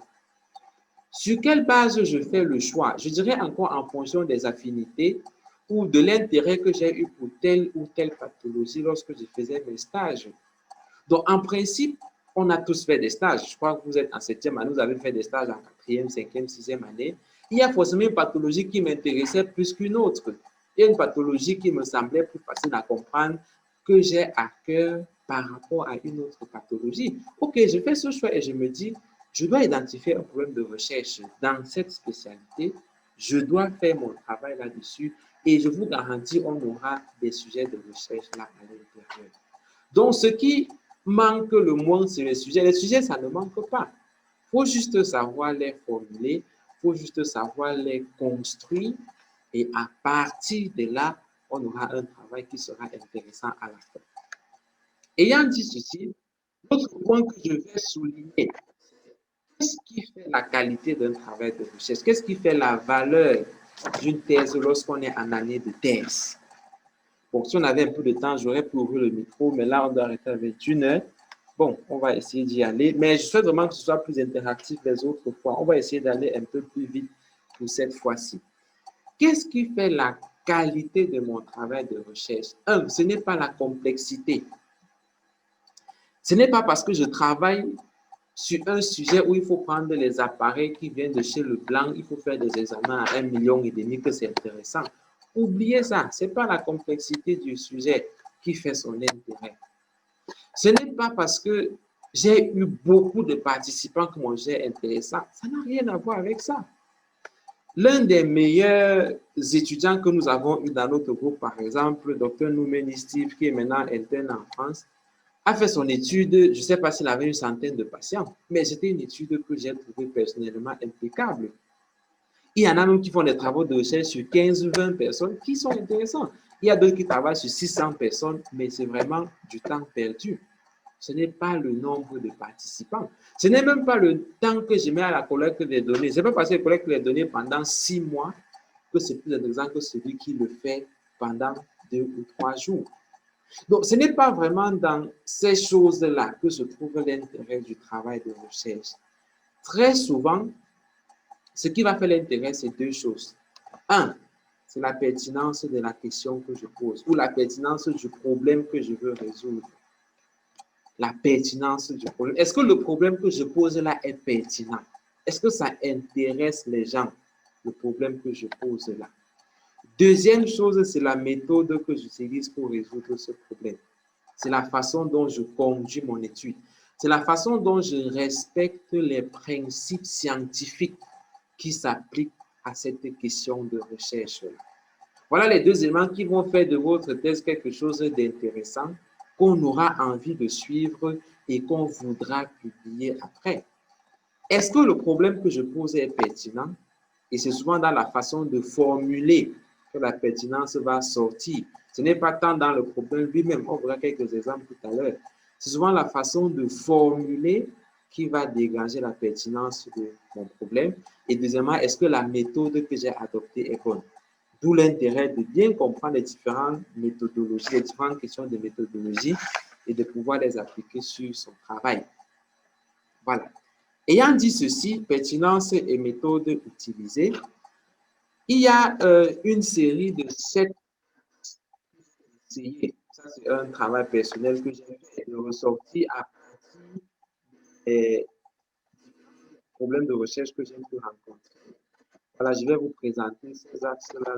Sur quelle base je fais le choix? Je dirais encore en fonction des affinités ou de l'intérêt que j'ai eu pour telle ou telle pathologie lorsque je faisais mes stages. Donc, en principe, on a tous fait des stages. Je crois que vous êtes en 7e année, vous avez fait des stages en 4e, 5e, 6e année. Il y a forcément une pathologie qui m'intéressait plus qu'une autre. Il y a une pathologie qui me semblait plus facile à comprendre que j'ai à cœur par rapport à une autre pathologie. OK, je fais ce choix et je me dis, je dois identifier un problème de recherche dans cette spécialité. Je dois faire mon travail là-dessus et je vous garantis, on aura des sujets de recherche là à l'intérieur. Donc, ce qui manque le moins, c'est les sujets. Les sujets, ça ne manque pas. Il faut juste savoir les formuler, il faut juste savoir les construire et à partir de là, on aura un travail qui sera intéressant à la fin. Ayant dit ceci, l'autre point que je vais souligner, qu'est-ce qui fait la qualité d'un travail de recherche? Qu'est-ce qui fait la valeur d'une thèse lorsqu'on est en année de thèse? Bon, si on avait un peu de temps, j'aurais pu ouvrir le micro, mais là, on doit arrêter avec 1 heure. Bon, on va essayer d'y aller, mais je souhaite vraiment que ce soit plus interactif les autres fois. On va essayer d'aller un peu plus vite pour cette fois-ci. Qu'est-ce qui fait la qualité de mon travail de recherche. Un, ce n'est pas la complexité. Ce n'est pas parce que je travaille sur un sujet où il faut prendre les appareils qui viennent de chez Leblanc, il faut faire des examens à 1,5 million que c'est intéressant. Oubliez ça, ce n'est pas la complexité du sujet qui fait son intérêt. Ce n'est pas parce que j'ai eu beaucoup de participants que mon sujet est intéressant. Ça n'a rien à voir avec ça. L'un des meilleurs étudiants que nous avons eu dans notre groupe, par exemple, le Dr Noumeni Steve, qui est maintenant interne en France, a fait son étude, je ne sais pas s'il avait une centaine de patients, mais c'était une étude que j'ai trouvée personnellement impeccable. Il y en a même qui font des travaux de recherche sur 15-20 personnes qui sont intéressants. Il y a d'autres qui travaillent sur 600 personnes, mais c'est vraiment du temps perdu. Ce n'est pas le nombre de participants. Ce n'est même pas le temps que je mets à la collecte des données. Ce n'est pas parce que je collecte les données pendant 6 mois que c'est plus intéressant que celui qui le fait pendant 2 ou 3 jours. Donc, ce n'est pas vraiment dans ces choses-là que se trouve l'intérêt du travail de recherche. Très souvent, ce qui va faire l'intérêt, c'est 2 choses. Un, c'est la pertinence de la question que je pose ou la pertinence du problème que je veux résoudre. La pertinence du problème. Est-ce que le problème que je pose là est pertinent? Est-ce que ça intéresse les gens, le problème que je pose là? Deuxième chose, c'est la méthode que j'utilise pour résoudre ce problème. C'est la façon dont je conduis mon étude. C'est la façon dont je respecte les principes scientifiques qui s'appliquent à cette question de recherche-là. Voilà les 2 éléments qui vont faire de votre thèse quelque chose d'intéressant, qu'on aura envie de suivre et qu'on voudra publier après. Est-ce que le problème que je pose est pertinent? Et c'est souvent dans la façon de formuler que la pertinence va sortir. Ce n'est pas tant dans le problème lui-même. On verra quelques exemples tout à l'heure. C'est souvent la façon de formuler qui va dégager la pertinence de mon problème. Et deuxièmement, est-ce que la méthode que j'ai adoptée est bonne? D'où l'intérêt de bien comprendre les différentes méthodologies, les différentes questions de méthodologie et de pouvoir les appliquer sur son travail. Voilà. Ayant dit ceci, pertinence et méthode utilisées, il y a une série de 7 essais. Ça, c'est un travail personnel que j'ai fait de ressortir à partir des problèmes de recherche que j'ai pu rencontrer. Voilà, je vais vous présenter ces axes-là.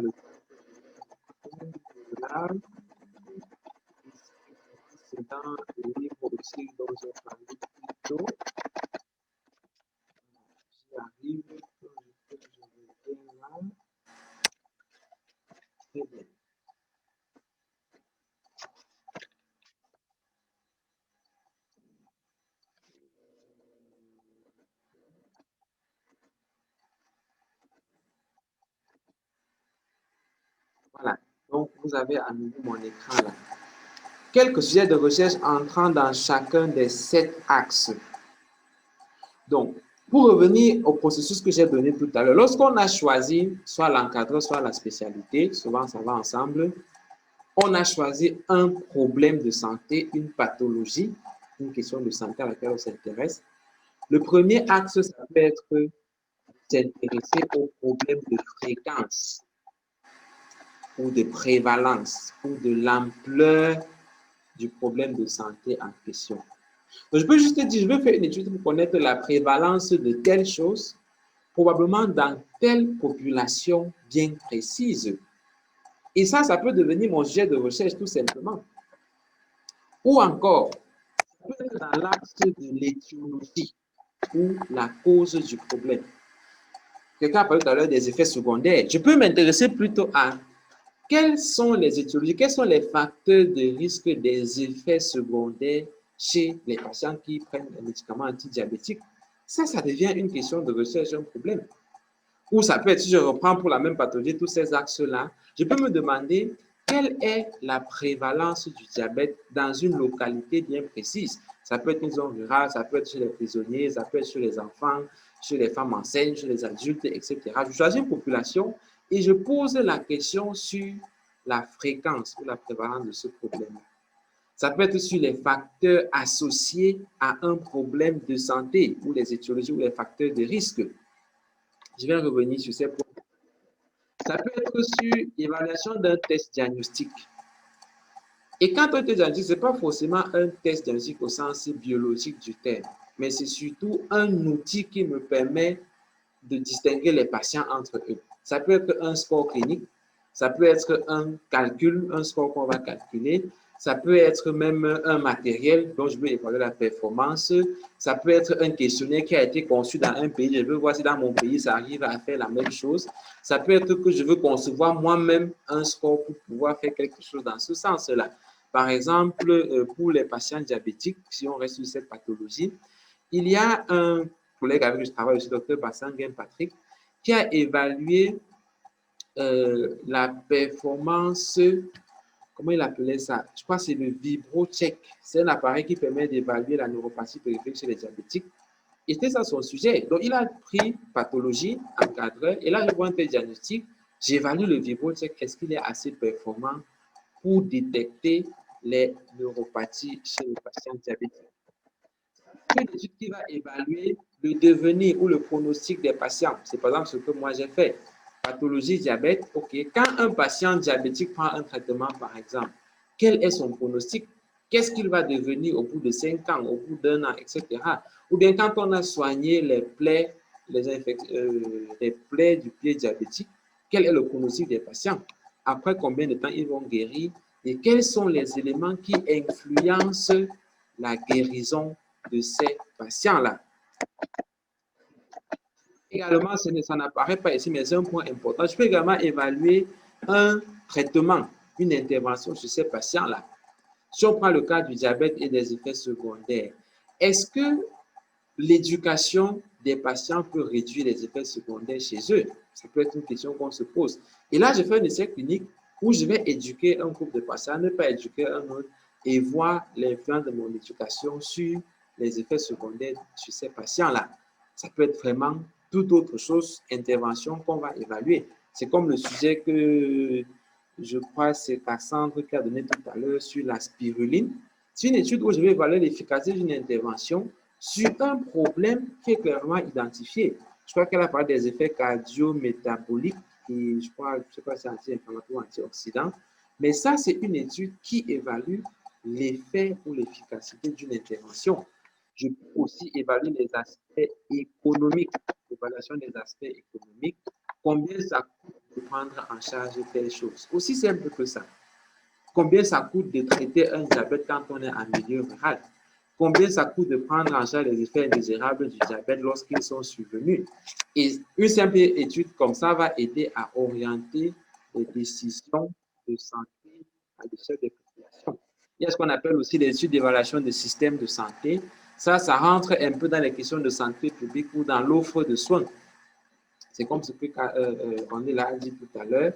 C'est dans le livre aussi dont j'ai parlé plus tôt. J'y arrive. Je vais là. Très bien. Voilà. Donc, vous avez à nouveau mon écran là. Quelques sujets de recherche entrant dans chacun des 7 axes. Donc, pour revenir au processus que j'ai donné tout à l'heure, lorsqu'on a choisi soit l'encadreur, soit la spécialité, souvent ça va ensemble, on a choisi un problème de santé, une pathologie, une question de santé à laquelle on s'intéresse. Le premier axe, ça peut être s'intéresser au problème de fréquence ou de prévalence ou de l'ampleur du problème de santé en question. Donc, je peux juste dire, je vais faire une étude pour connaître la prévalence de telle chose, probablement dans telle population bien précise. Et ça peut devenir mon sujet de recherche tout simplement. Ou encore, ça peut être dans l'axe de l'étiologie ou la cause du problème. Quelqu'un a parlé tout à l'heure des effets secondaires. Je peux m'intéresser plutôt à quelles sont les étiologies, quels sont les facteurs de risque des effets secondaires chez les patients qui prennent un médicament antidiabétique. Ça devient une question de recherche, un problème. Ou ça peut être, si je reprends pour la même pathologie, tous ces axes-là, je peux me demander quelle est la prévalence du diabète dans une localité bien précise. Ça peut être une zone rurale, ça peut être chez les prisonniers, ça peut être chez les enfants, chez les femmes enceintes, chez les adultes, etc. Je choisis une population et je pose la question sur la fréquence ou la prévalence de ce problème. Ça peut être sur les facteurs associés à un problème de santé ou les étiologies ou les facteurs de risque. Je vais revenir sur ces points. Ça peut être sur évaluation d'un test diagnostique. Et quand on test diagnostique, ce n'est pas forcément un test diagnostique au sens biologique du terme, mais c'est surtout un outil qui me permet de distinguer les patients entre eux. Ça peut être un score clinique, ça peut être un calcul, un score qu'on va calculer, ça peut être même un matériel dont je veux évaluer la performance, ça peut être un questionnaire qui a été conçu dans un pays, je veux voir si dans mon pays ça arrive à faire la même chose, ça peut être que je veux concevoir moi-même un score pour pouvoir faire quelque chose dans ce sens-là. Par exemple, pour les patients diabétiques, si on reste sur cette pathologie, il y a un collègue avec qui je travaille aussi, Dr. Bassangen Patrick, qui a évalué la performance, comment il appelait ça? Je crois que c'est le VibroCheck. C'est un appareil qui permet d'évaluer la neuropathie périphérique chez les diabétiques. Et c'était ça son sujet. Donc, il a pris pathologie, encadreur, et là, je vois un test diagnostic. J'évalue le VibroCheck. Est-ce qu'il est assez performant pour détecter les neuropathies chez les patients diabétiques? C'est une étude qui va évaluer le devenir ou le pronostic des patients. C'est par exemple ce que moi j'ai fait. Pathologie diabète, ok. Quand un patient diabétique prend un traitement, par exemple, quel est son pronostic? Qu'est-ce qu'il va devenir au bout de 5 ans, au bout d'un an, etc. Ou bien quand on a soigné les plaies, les plaies du pied diabétique, quel est le pronostic des patients? Après combien de temps ils vont guérir? Et quels sont les éléments qui influencent la guérison de ces patients-là? Également, ça n'apparaît pas ici, mais c'est un point important. Je peux également évaluer un traitement, une intervention sur ces patients-là. Si on prend le cas du diabète et des effets secondaires, est-ce que l'éducation des patients peut réduire les effets secondaires chez eux? Ça peut être une question qu'on se pose. Et là, je fais un essai clinique où je vais éduquer un groupe de patients, ne pas éduquer un autre, et voir l'influence de mon éducation sur les effets secondaires sur ces patients-là. Ça peut être vraiment toute autre chose, intervention qu'on va évaluer. C'est comme le sujet que je crois c'est Cassandre qui a donné tout à l'heure sur la spiruline. C'est une étude où je vais évaluer l'efficacité d'une intervention sur un problème qui est clairement identifié. Je crois qu'elle a parlé des effets cardio-métaboliques, qui je crois, je ne sais pas si c'est anti-inflammatoire ou antioxydant, mais ça, c'est une étude qui évalue l'effet ou l'efficacité d'une intervention. Je peux aussi évaluer les aspects économiques, l'évaluation des aspects économiques, combien ça coûte de prendre en charge telle chose. Aussi simple que ça. Combien ça coûte de traiter un diabète quand on est en milieu rural? Combien ça coûte de prendre en charge les effets indésirables du diabète lorsqu'ils sont survenus? Et une simple étude comme ça va aider à orienter les décisions de santé à l'échelle des populations. Il y a ce qu'on appelle aussi les études d'évaluation des systèmes de santé. Ça rentre un peu dans les questions de santé publique ou dans l'offre de soins. C'est comme ce que Andela a dit tout à l'heure.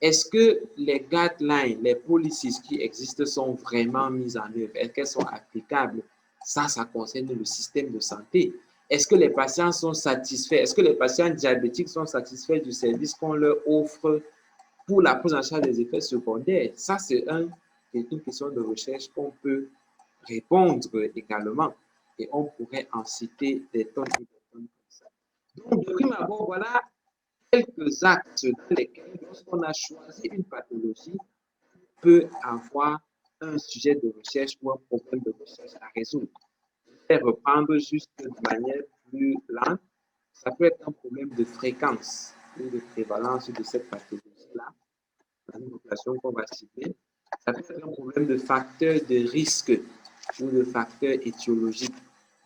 Est-ce que les guidelines, les policies qui existent sont vraiment mises en œuvre? Est-ce qu'elles sont applicables? Ça concerne le système de santé. Est-ce que les patients sont satisfaits? Est-ce que les patients diabétiques sont satisfaits du service qu'on leur offre pour la prise en charge des effets secondaires? Ça, c'est une question de recherche qu'on peut répondre également. Et on pourrait en citer des tonnes et des tonnes comme ça. Donc, de prime abord, voilà quelques axes dans lesquels, lorsqu'on a choisi une pathologie, on peut avoir un sujet de recherche ou un problème de recherche à résoudre. Je vais reprendre juste de manière plus lente. Ça peut être un problème de fréquence ou de prévalence de cette pathologie-là, dans une population qu'on va citer. Ça peut être un problème de facteur de risque ou de facteur étiologique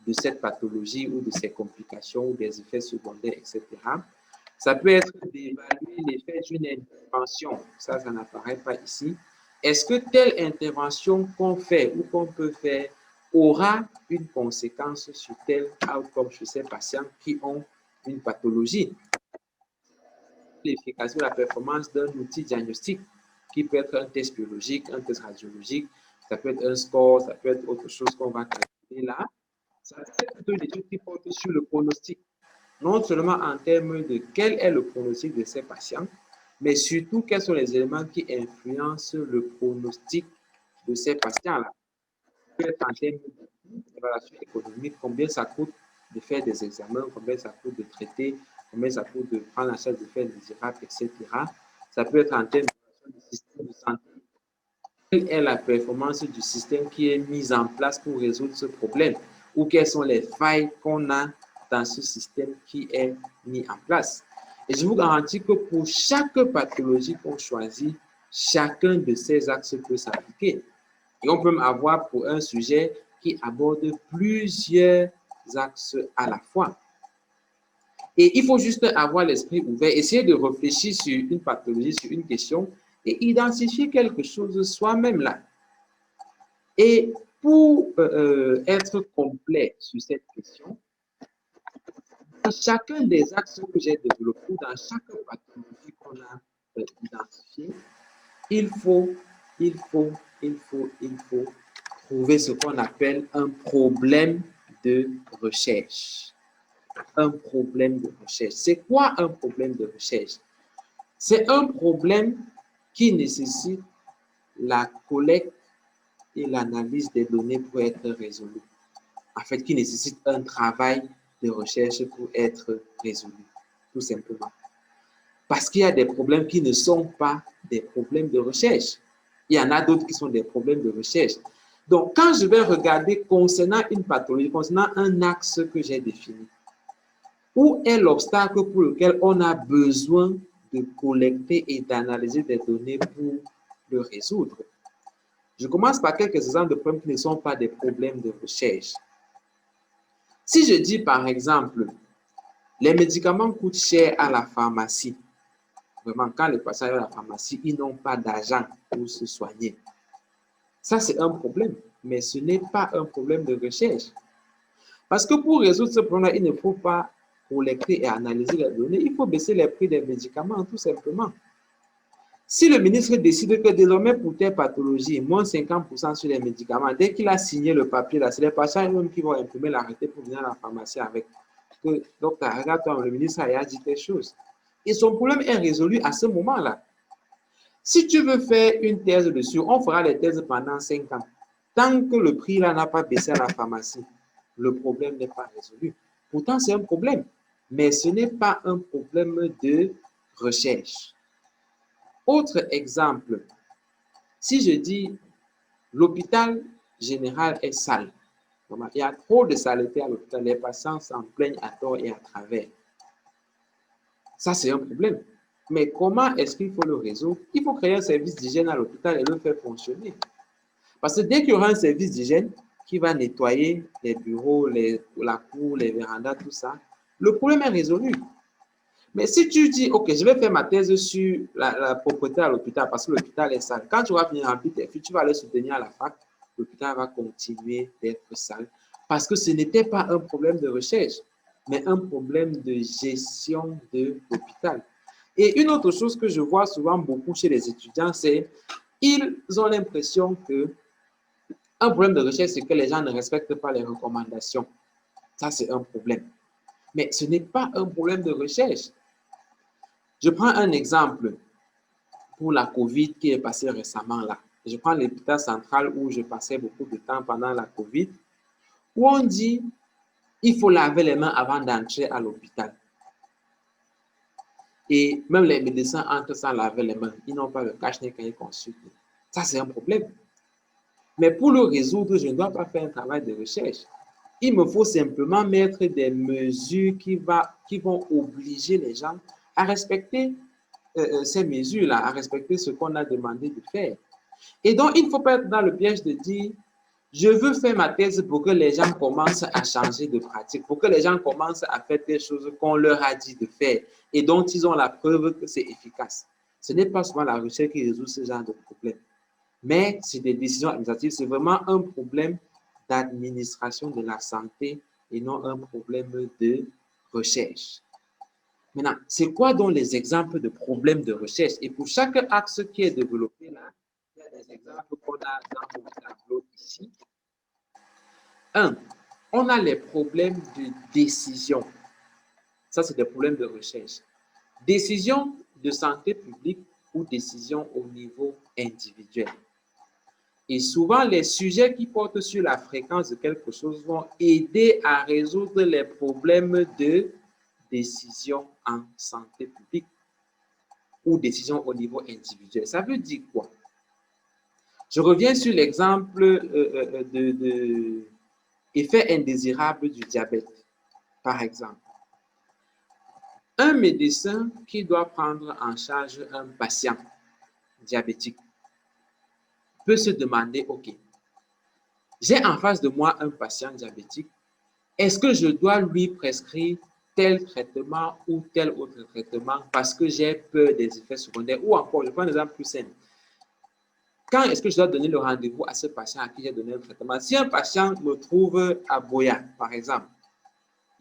de cette pathologie ou de ses complications ou des effets secondaires, etc. Ça peut être d'évaluer l'effet d'une intervention. Ça n'apparaît pas ici. Est-ce que telle intervention qu'on fait ou qu'on peut faire aura une conséquence sur tel outcome chez ces patients qui ont une pathologie? L'efficacité ou la performance d'un outil diagnostique qui peut être un test biologique, un test radiologique, ça peut être un score, ça peut être autre chose qu'on va calculer là. Ça peut être plutôt une étude qui porte sur le pronostic. Non seulement en termes de quel est le pronostic de ces patients, mais surtout quels sont les éléments qui influencent le pronostic de ces patients-là. Peut-être en termes d'évaluation économique, combien ça coûte de faire des examens, combien ça coûte de traiter combien ça coûte de prendre en charge des faits indésirables, etc. Ça peut être en termes de système de santé. Quelle est la performance du système qui est mis en place pour résoudre ce problème? Ou quelles sont les failles qu'on a dans ce système qui est mis en place? Et je vous garantis que pour chaque pathologie qu'on choisit, chacun de ces axes peut s'appliquer. Et on peut même avoir pour un sujet qui aborde plusieurs axes à la fois. Et il faut juste avoir l'esprit ouvert, essayer de réfléchir sur une pathologie, sur une question, et identifier quelque chose soi-même là. Et pour être complet sur cette question, dans chacun des axes que j'ai développés, dans chaque pathologie qu'on a identifiée, il faut trouver ce qu'on appelle un problème de recherche. Un problème de recherche. C'est quoi un problème de recherche? C'est un problème qui nécessite la collecte et l'analyse des données pour être résolu. En fait, qui nécessite un travail de recherche pour être résolu, tout simplement. Parce qu'il y a des problèmes qui ne sont pas des problèmes de recherche. Il y en a d'autres qui sont des problèmes de recherche. Donc, quand je vais regarder concernant une pathologie, concernant un axe que j'ai défini, où est l'obstacle pour lequel on a besoin de collecter et d'analyser des données pour le résoudre? Je commence par quelques exemples de problèmes qui ne sont pas des problèmes de recherche. Si je dis par exemple, les médicaments coûtent cher à la pharmacie, vraiment quand les patients arrivent à la pharmacie, ils n'ont pas d'argent pour se soigner. Ça, c'est un problème, mais ce n'est pas un problème de recherche. Parce que pour résoudre ce problème-là, il ne faut pas collecter et analyser les données, il faut baisser les prix des médicaments, tout simplement. Si le ministre décide que désormais pour telle pathologie, moins 50% sur les médicaments, dès qu'il a signé le papier, c'est les patients eux-mêmes qui vont imprimer l'arrêté pour venir à la pharmacie avec. Donc, regarde, le ministre a dit quelque chose. Et son problème est résolu à ce moment-là. Si tu veux faire une thèse dessus, on fera les thèses pendant 5 ans. Tant que le prix là n'a pas baissé à la pharmacie, le problème n'est pas résolu. Pourtant, c'est un problème, mais ce n'est pas un problème de recherche. Autre exemple, si je dis l'hôpital général est sale, il y a trop de saleté à l'hôpital, les patients s'en plaignent à tort et à travers. Ça, c'est un problème. Mais comment est-ce qu'il faut le résoudre? Il faut créer un service d'hygiène à l'hôpital et le faire fonctionner. Parce que dès qu'il y aura un service d'hygiène qui va nettoyer les bureaux, la cour, les vérandas, tout ça, le problème est résolu. Mais si tu dis, OK, je vais faire ma thèse sur la propreté à l'hôpital parce que l'hôpital est sale, quand tu vas venir remplir tes fiches, tu vas aller soutenir à la fac, l'hôpital va continuer d'être sale parce que ce n'était pas un problème de recherche, mais un problème de gestion de l'hôpital. Et une autre chose que je vois souvent beaucoup chez les étudiants, c'est qu'ils ont l'impression que un problème de recherche, c'est que les gens ne respectent pas les recommandations. Ça, c'est un problème. Mais ce n'est pas un problème de recherche. Je prends un exemple pour la COVID qui est passée récemment là. Je prends l'hôpital central où je passais beaucoup de temps pendant la COVID, où on dit il faut laver les mains avant d'entrer à l'hôpital. Et même les médecins entrent sans laver les mains. Ils n'ont pas le cache-nez quand ils consultent. Ça, c'est un problème. Mais pour le résoudre, je ne dois pas faire un travail de recherche. Il me faut simplement mettre des mesures qui vont obliger les gens à respecter ces mesures-là, à respecter ce qu'on a demandé de faire. Et donc, il ne faut pas être dans le piège de dire je veux faire ma thèse pour que les gens commencent à changer de pratique, pour que les gens commencent à faire des choses qu'on leur a dit de faire et dont ils ont la preuve que c'est efficace. Ce n'est pas souvent la recherche qui résout ce genre de problème. Mais c'est des décisions administratives, c'est vraiment un problème d'administration de la santé et non un problème de recherche. Maintenant, c'est quoi donc les exemples de problèmes de recherche? Et pour chaque axe qui est développé là, il y a des exemples qu'on a dans le tableau ici. 1. On a les problèmes de décision. Ça, c'est des problèmes de recherche. Décision de santé publique ou décision au niveau individuel. Et souvent, les sujets qui portent sur la fréquence de quelque chose vont aider à résoudre les problèmes de décision en santé publique ou décision au niveau individuel. Ça veut dire quoi? Je reviens sur l'exemple de effet indésirable du diabète, par exemple. Un médecin qui doit prendre en charge un patient diabétique peut se demander, OK, j'ai en face de moi un patient diabétique, est-ce que je dois lui prescrire tel traitement ou tel autre traitement parce que j'ai peur des effets secondaires? Ou encore, je prends un exemple plus simple. Quand est-ce que je dois donner le rendez-vous à ce patient à qui j'ai donné un traitement? Si un patient me trouve à Boya, par exemple,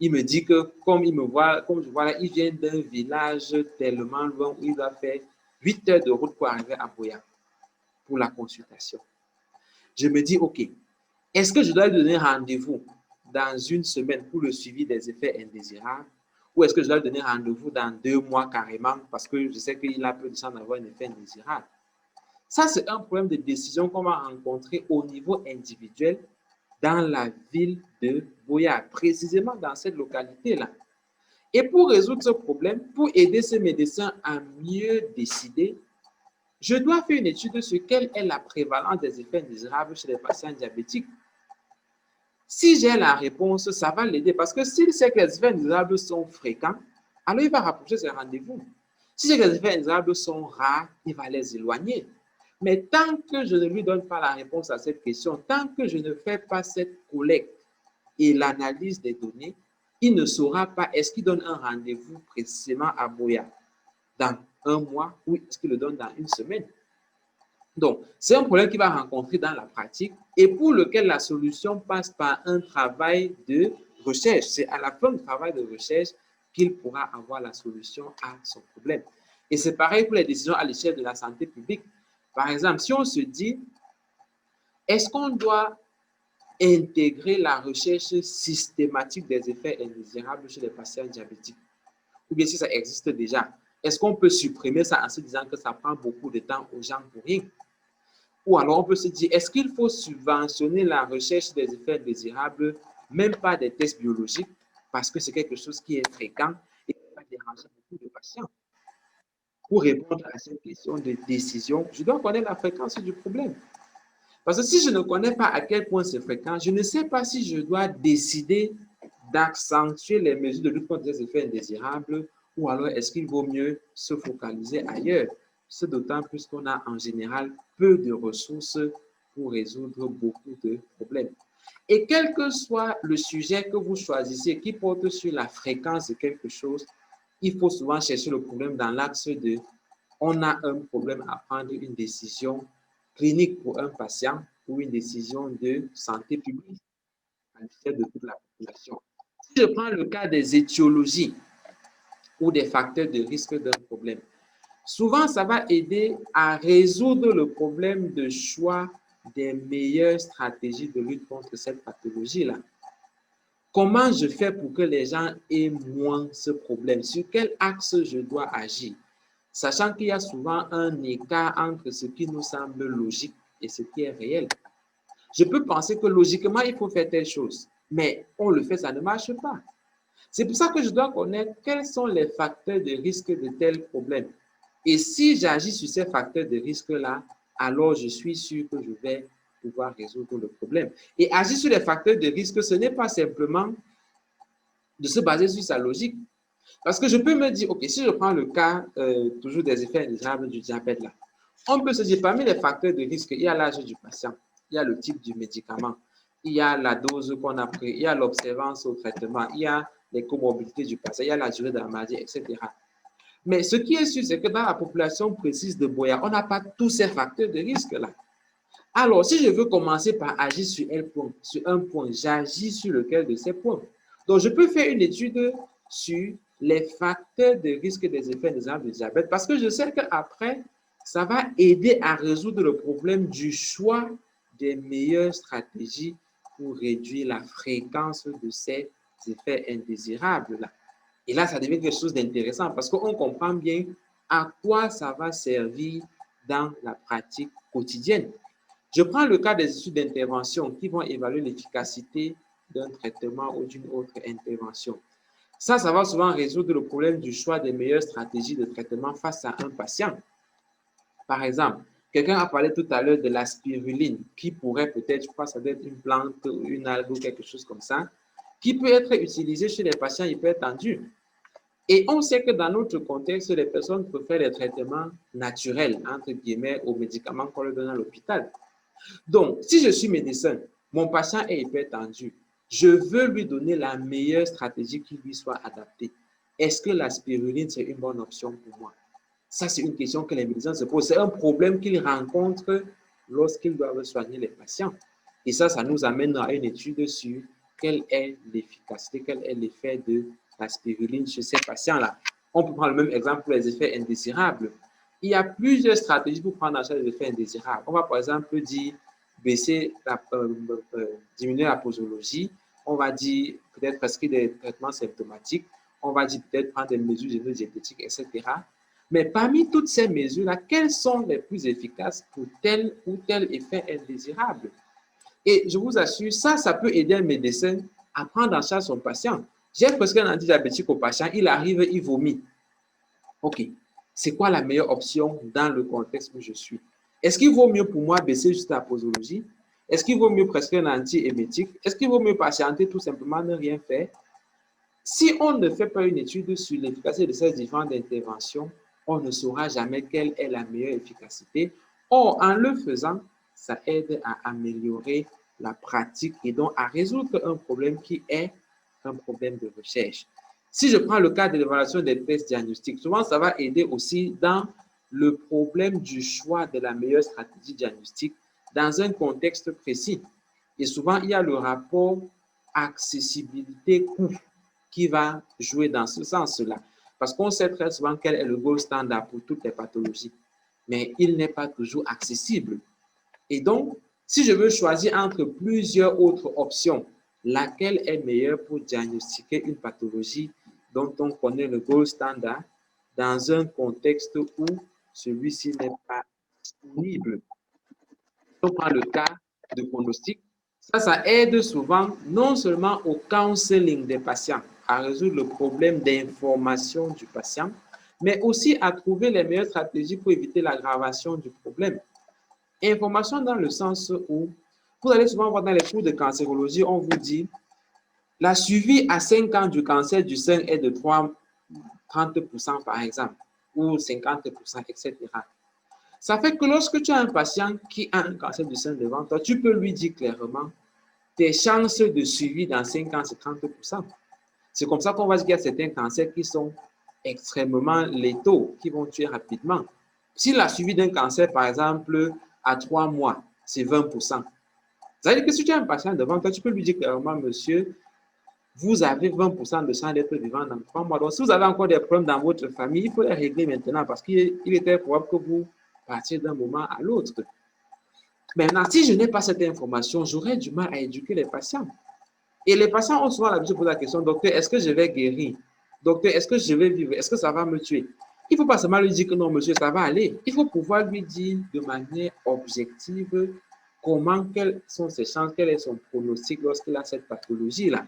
il me dit que comme je vois là, il vient d'un village tellement loin où il doit faire 8 heures de route pour arriver à Boya pour la consultation. Je me dis, OK, est-ce que je dois lui donner rendez-vous dans une semaine pour le suivi des effets indésirables ou est-ce que je dois lui donner rendez-vous dans 2 mois carrément parce que je sais qu'il a peu de chance d'avoir un effet indésirable? Ça, c'est un problème de décision qu'on va rencontrer au niveau individuel dans la ville de Boya, précisément dans cette localité-là. Et pour résoudre ce problème, pour aider ces médecins à mieux décider, je dois faire une étude sur quelle est la prévalence des effets indésirables chez les patients diabétiques. Si j'ai la réponse, ça va l'aider parce que s'il sait que les effets indésirables sont fréquents, alors il va rapprocher ses rendez-vous. Si les effets indésirables sont rares, il va les éloigner. Mais tant que je ne lui donne pas la réponse à cette question, tant que je ne fais pas cette collecte et l'analyse des données, il ne saura pas est-ce qu'il donne un rendez-vous précisément à Boya dans 1 mois ou est-ce qu'il le donne dans 1 semaine. Donc, c'est un problème qu'il va rencontrer dans la pratique et pour lequel la solution passe par un travail de recherche. C'est à la fin du travail de recherche qu'il pourra avoir la solution à son problème. Et c'est pareil pour les décisions à l'échelle de la santé publique. Par exemple, si on se dit, est-ce qu'on doit intégrer la recherche systématique des effets indésirables chez les patients diabétiques? Ou bien si ça existe déjà, est-ce qu'on peut supprimer ça en se disant que ça prend beaucoup de temps aux gens pour rien? Ou alors on peut se dire, est-ce qu'il faut subventionner la recherche des effets indésirables, même pas des tests biologiques, parce que c'est quelque chose qui est fréquent et qui va déranger beaucoup de patients? Pour répondre à cette question de décision, je dois connaître la fréquence du problème. Parce que si je ne connais pas à quel point c'est fréquent, je ne sais pas si je dois décider d'accentuer les mesures de lutte contre les effets indésirables ou alors est-ce qu'il vaut mieux se focaliser ailleurs. C'est d'autant plus qu'on a en général peu de ressources pour résoudre beaucoup de problèmes. Et quel que soit le sujet que vous choisissez qui porte sur la fréquence de quelque chose, il faut souvent chercher le problème dans l'axe de on a un problème à prendre une décision clinique pour un patient ou une décision de santé publique à l'échelle de toute la population. Si je prends le cas des étiologies ou des facteurs de risque d'un problème, souvent ça va aider à résoudre le problème de choix des meilleures stratégies de lutte contre cette pathologie-là. Comment je fais pour que les gens aient moins ce problème? Sur quel axe je dois agir? Sachant qu'il y a souvent un écart entre ce qui nous semble logique et ce qui est réel. Je peux penser que logiquement, il faut faire telle chose, mais on le fait, ça ne marche pas. C'est pour ça que je dois connaître quels sont les facteurs de risque de tel problème. Et si j'agis sur ces facteurs de risque-là, alors je suis sûr que je vais pouvoir résoudre le problème. Et agir sur les facteurs de risque, ce n'est pas simplement de se baser sur sa logique. Parce que je peux me dire, OK, si je prends le cas toujours des effets indésirables du diabète, là, on peut se dire, parmi les facteurs de risque, il y a l'âge du patient, il y a le type du médicament, il y a la dose qu'on a prise, il y a l'observance au traitement, il y a les comorbidités du patient, il y a la durée de la maladie, etc. Mais ce qui est sûr, c'est que dans la population précise de Boya, on n'a pas tous ces facteurs de risque-là. Alors, si je veux commencer par agir sur un point, j'agis sur lequel de ces points. Donc, je peux faire une étude sur les facteurs de risque des effets indésirables du diabète parce que je sais qu'après, ça va aider à résoudre le problème du choix des meilleures stratégies pour réduire la fréquence de ces effets indésirables-là. Et là, ça devient quelque chose d'intéressant parce qu'on comprend bien à quoi ça va servir dans la pratique quotidienne. Je prends le cas des études d'intervention qui vont évaluer l'efficacité d'un traitement ou d'une autre intervention. Ça va souvent résoudre le problème du choix des meilleures stratégies de traitement face à un patient. Par exemple, quelqu'un a parlé tout à l'heure de la spiruline, qui pourrait peut-être, je crois que ça doit être une plante, une algue ou quelque chose comme ça, qui peut être utilisée chez les patients hypertendus. Et on sait que dans notre contexte, les personnes préfèrent les traitements naturels, entre guillemets, aux médicaments qu'on leur donne à l'hôpital. Donc, si je suis médecin, mon patient est hypertendu, je veux lui donner la meilleure stratégie qui lui soit adaptée. Est-ce que la spiruline, c'est une bonne option pour moi? Ça, c'est une question que les médecins se posent. C'est un problème qu'ils rencontrent lorsqu'ils doivent soigner les patients. Et ça nous amène à une étude sur quelle est l'efficacité, quel est l'effet de la spiruline chez ces patients-là. On peut prendre le même exemple pour les effets indésirables. Il y a plusieurs stratégies pour prendre en charge les effets indésirables. On va par exemple dire diminuer la posologie. On va dire peut-être prescrire des traitements symptomatiques. On va dire peut-être prendre des mesures génétiques, etc. Mais parmi toutes ces mesures-là, quelles sont les plus efficaces pour tel ou tel effet indésirable? Et je vous assure, ça peut aider un médecin à prendre en charge son patient. J'ai presque un antidiabétique au patient, il arrive, il vomit. OK, c'est quoi la meilleure option dans le contexte où je suis? Est-ce qu'il vaut mieux pour moi baisser juste la posologie? Est-ce qu'il vaut mieux prescrire un antiémétique? Est-ce qu'il vaut mieux patienter, tout simplement ne rien faire? Si on ne fait pas une étude sur l'efficacité de ces différentes interventions, on ne saura jamais quelle est la meilleure efficacité. Or, en le faisant, ça aide à améliorer la pratique et donc à résoudre un problème qui est un problème de recherche. Si je prends le cas de l'évaluation des tests diagnostiques, souvent ça va aider aussi dans le problème du choix de la meilleure stratégie diagnostique dans un contexte précis. Et souvent, il y a le rapport accessibilité-coût qui va jouer dans ce sens-là. Parce qu'on sait très souvent quel est le gold standard pour toutes les pathologies, mais il n'est pas toujours accessible. Et donc, si je veux choisir entre plusieurs autres options, laquelle est meilleure pour diagnostiquer une pathologie dont on connaît le gold standard dans un contexte où celui-ci n'est pas disponible? On prend le cas de pronostic. Ça aide souvent non seulement au counseling des patients, à résoudre le problème d'information du patient, mais aussi à trouver les meilleures stratégies pour éviter l'aggravation du problème. Information dans le sens où, vous allez souvent voir dans les cours de cancérologie, on vous dit, la suivi à 5 ans du cancer du sein est de 30% par exemple, ou 50%, etc. Ça fait que lorsque tu as un patient qui a un cancer du sein devant toi, tu peux lui dire clairement, tes chances de suivi dans 5 ans, c'est 30%. C'est comme ça qu'on va dire qu'il y a certains cancers qui sont extrêmement létaux, qui vont tuer rapidement. Si la suivi d'un cancer, par exemple, à 3 mois, c'est 20%. Ça veut dire que si tu as un patient devant toi, tu peux lui dire clairement, monsieur, vous avez 20% de chance d'être vivant dans 3 mois. Donc, si vous avez encore des problèmes dans votre famille, il faut les régler maintenant parce qu'il était probable que vous partiez d'un moment à l'autre. Maintenant, si je n'ai pas cette information, j'aurai du mal à éduquer les patients. Et les patients ont souvent l'habitude de poser la question, docteur, est-ce que je vais guérir? Docteur, est-ce que je vais vivre? Est-ce que ça va me tuer? Il ne faut pas seulement lui dire que non, monsieur, ça va aller. Il faut pouvoir lui dire de manière objective quelles sont ses chances, quel est son pronostic lorsqu'il a cette pathologie-là.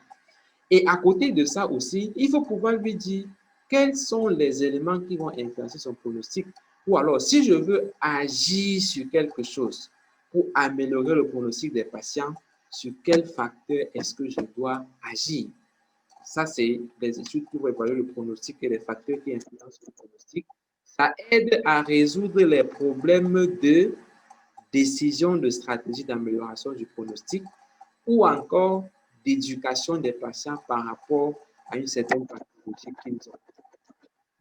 Et à côté de ça aussi, il faut pouvoir lui dire quels sont les éléments qui vont influencer son pronostic. Ou alors, si je veux agir sur quelque chose pour améliorer le pronostic des patients, sur quel facteur est-ce que je dois agir? Ça, c'est des études qui vont évaluer le pronostic et les facteurs qui influencent le pronostic. Ça aide à résoudre les problèmes de décision de stratégie d'amélioration du pronostic ou encore d'éducation des patients par rapport à une certaine pathologie qu'ils ont.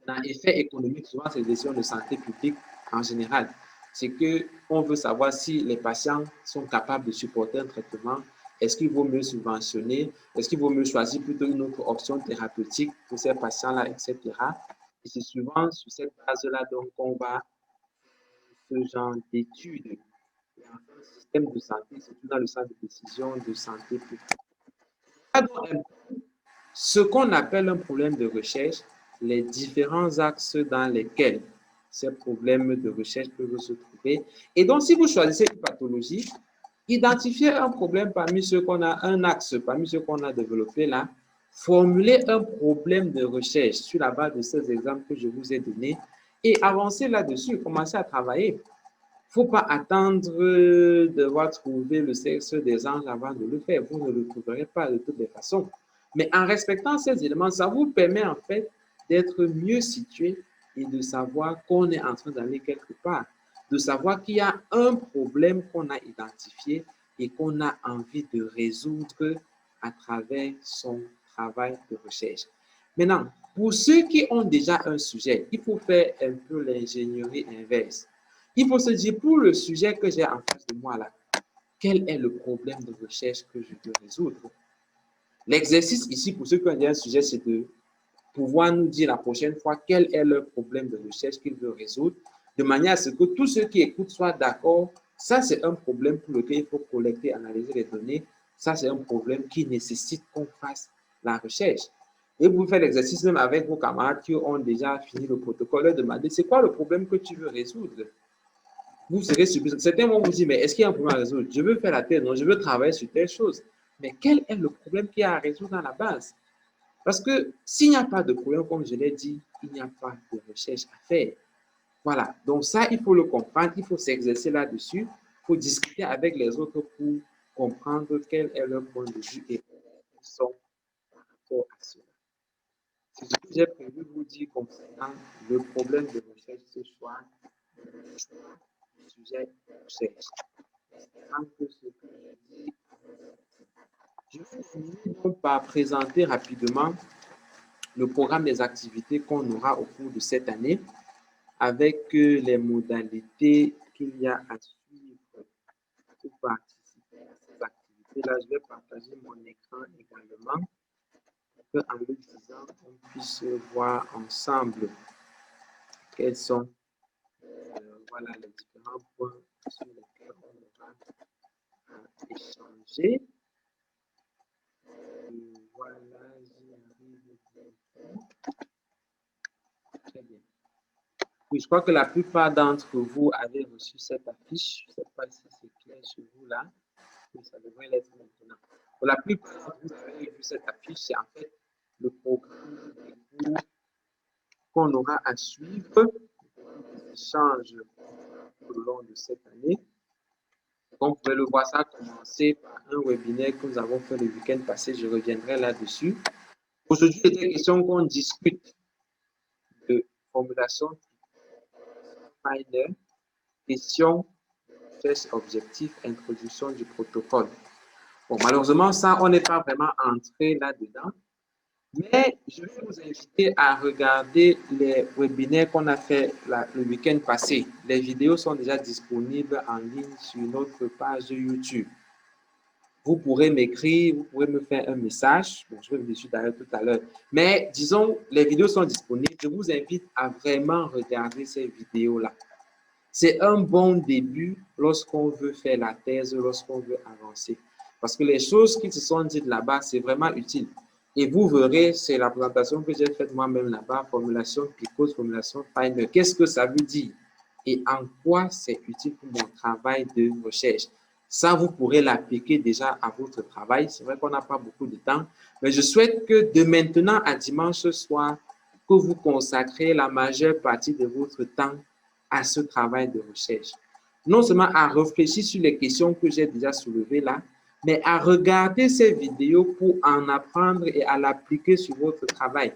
Dans l'effet économique, souvent, c'est des décisions de santé publique en général. C'est qu'on veut savoir si les patients sont capables de supporter un traitement. Est-ce qu'il vaut mieux subventionner? Est-ce qu'il vaut mieux choisir plutôt une autre option thérapeutique pour ces patients-là, etc. Et c'est souvent sur cette base-là qu'on va faire ce genre d'études. Un système de santé, surtout dans le centre de décision de santé publique. Ce qu'on appelle un problème de recherche, les différents axes dans lesquels ces problèmes de recherche peuvent se trouver. Et donc, si vous choisissez une pathologie, identifiez un problème parmi ceux qu'on a, un axe parmi ceux qu'on a développé là, Formulez un problème de recherche sur la base de ces exemples que je vous ai donnés et avancez là-dessus, commencez à travailler. Il ne faut pas attendre de devoir trouver le sexe des anges avant de le faire. Vous ne le trouverez pas de toutes les façons. Mais en respectant ces éléments, ça vous permet en fait d'être mieux situé et de savoir qu'on est en train d'aller quelque part, de savoir qu'il y a un problème qu'on a identifié et qu'on a envie de résoudre à travers son travail de recherche. Maintenant, pour ceux qui ont déjà un sujet, il faut faire un peu l'ingénierie inverse. Il faut se dire, pour le sujet que j'ai en face de moi là, quel est le problème de recherche que je veux résoudre? L'exercice ici, pour ceux qui ont déjà un sujet, c'est de pouvoir nous dire la prochaine fois quel est le problème de recherche qu'ils veulent résoudre, de manière à ce que tous ceux qui écoutent soient d'accord. Ça, c'est un problème pour lequel il faut collecter, analyser les données. Ça, c'est un problème qui nécessite qu'on fasse la recherche. Et vous faites l'exercice même avec vos camarades qui ont déjà fini le protocole, leur demander c'est quoi le problème que tu veux résoudre. Vous serez surpris. Certains vont vous dire, mais est-ce qu'il y a un problème à résoudre? Je veux faire la thèse, non, je veux travailler sur telle chose. Mais quel est le problème qu'il y a à résoudre à la base? Parce que s'il n'y a pas de problème, comme je l'ai dit, il n'y a pas de recherche à faire. Voilà. Donc ça, il faut le comprendre, il faut s'exercer là-dessus, il faut discuter avec les autres pour comprendre quel est leur point de vue et ils sont par rapport à cela. C'est ce que j'ai prévu de vous dire concernant le problème de recherche ce soir, le sujet de recherche. Je vais finir par présenter rapidement le programme des activités qu'on aura au cours de cette année avec les modalités qu'il y a à suivre pour participer à ces activités-là. Je vais partager mon écran également pour qu'en le disant, on puisse voir ensemble quels sont voilà, les différents points sur lesquels on aura à échanger. Voilà, j'y arrive bientôt. Très bien. Oui, je crois que la plupart d'entre vous avez reçu cette affiche. Je ne sais pas si c'est clair chez vous là, mais ça devrait l'être maintenant. Pour la plupart d'entre vous avez vu cette affiche, c'est en fait le programme des cours qu'on aura à suivre, qui change tout au long de cette année. Comme vous pouvez le voir, ça a commencé par un webinaire que nous avons fait le week-end passé. Je reviendrai là-dessus. Aujourd'hui, il était question qu'on discute de formulation Finer, question, test objectif, introduction du protocole. Bon, malheureusement, ça, on n'est pas vraiment entré là-dedans. Mais je vais vous inviter à regarder les webinaires qu'on a fait le week-end passé. Les vidéos sont déjà disponibles en ligne sur notre page YouTube. Vous pourrez m'écrire, vous pourrez me faire un message. Bon, je vais vous dire d'ailleurs tout à l'heure. Mais disons, les vidéos sont disponibles. Je vous invite à vraiment regarder ces vidéos-là. C'est un bon début lorsqu'on veut faire la thèse, lorsqu'on veut avancer. Parce que les choses qui se sont dites là-bas, c'est vraiment utile. Et vous verrez, c'est la présentation que j'ai faite moi-même là-bas, formulation Picot, formulation Finer. Qu'est-ce que ça veut dire? Et en quoi c'est utile pour mon travail de recherche? Ça, vous pourrez l'appliquer déjà à votre travail. C'est vrai qu'on n'a pas beaucoup de temps, mais je souhaite que de maintenant à dimanche soir, que vous consacrez la majeure partie de votre temps à ce travail de recherche. Non seulement à réfléchir sur les questions que j'ai déjà soulevées là, mais à regarder ces vidéos pour en apprendre et à l'appliquer sur votre travail.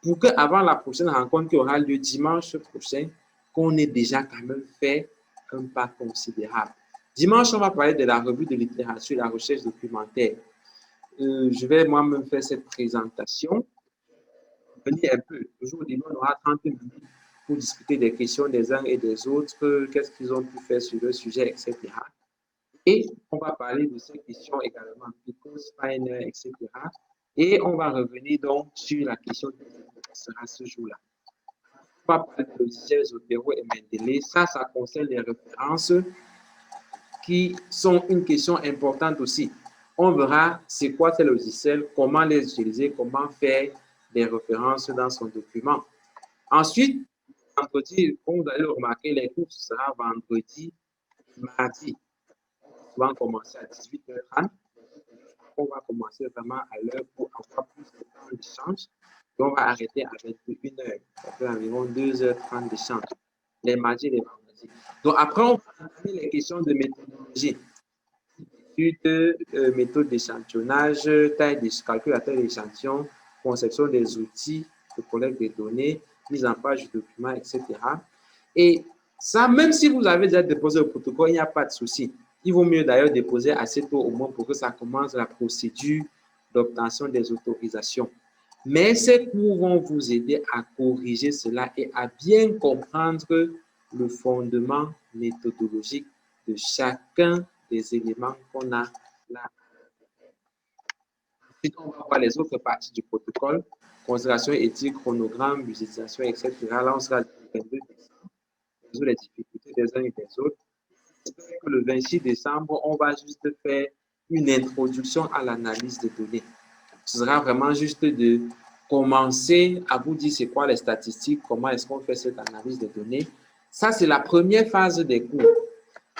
Pour qu'avant la prochaine rencontre qui aura lieu dimanche prochain, qu'on ait déjà quand même fait un pas considérable. Dimanche, on va parler de la revue de littérature et la recherche documentaire. Je vais moi-même faire cette présentation. Venez un peu. Toujours au début, on aura 30 minutes pour discuter des questions des uns et des autres, qu'est-ce qu'ils ont pu faire sur le sujet, etc. Et on va parler de ces questions également, Picot, Finer, etc. Et on va revenir donc sur la question qui sera ce jour-là. On va parler de logiciels Zotero et Mendeley. Ça concerne les références qui sont une question importante aussi. On verra c'est quoi ces logiciels, comment les utiliser, comment faire des références dans son document. Ensuite, vendredi, comme vous allez le remarquer, les cours sera vendredi, mardi. On va commencer à 18h30. on va commencer vraiment à l'heure pour avoir plus de temps d'échange. Et on va arrêter à 21h. Ça fait environ 2h30 d'échange. Les mardis et les vendredis. Donc après, on va entamer les questions de méthodologie. Méthode d'échantillonnage, calculateur d'échantillon, conception des outils de collecte des données, mise en page du document, etc. Et ça, même si vous avez déjà déposé le protocole, il n'y a pas de souci. Il vaut mieux d'ailleurs déposer assez tôt au moins pour que ça commence la procédure d'obtention des autorisations. Mais ces cours vont vous aider à corriger cela et à bien comprendre le fondement méthodologique de chacun des éléments qu'on a là. Ensuite, on va voir les autres parties du protocole, considération éthique, chronogramme, budgétisation, etc. Là, on sera le 22 décembre, résoudre les difficultés des uns et des autres. Le 26 décembre, on va juste faire une introduction à l'analyse des données. Ce sera vraiment juste de commencer à vous dire c'est quoi les statistiques, comment est-ce qu'on fait cette analyse des données. Ça, c'est la première phase des cours.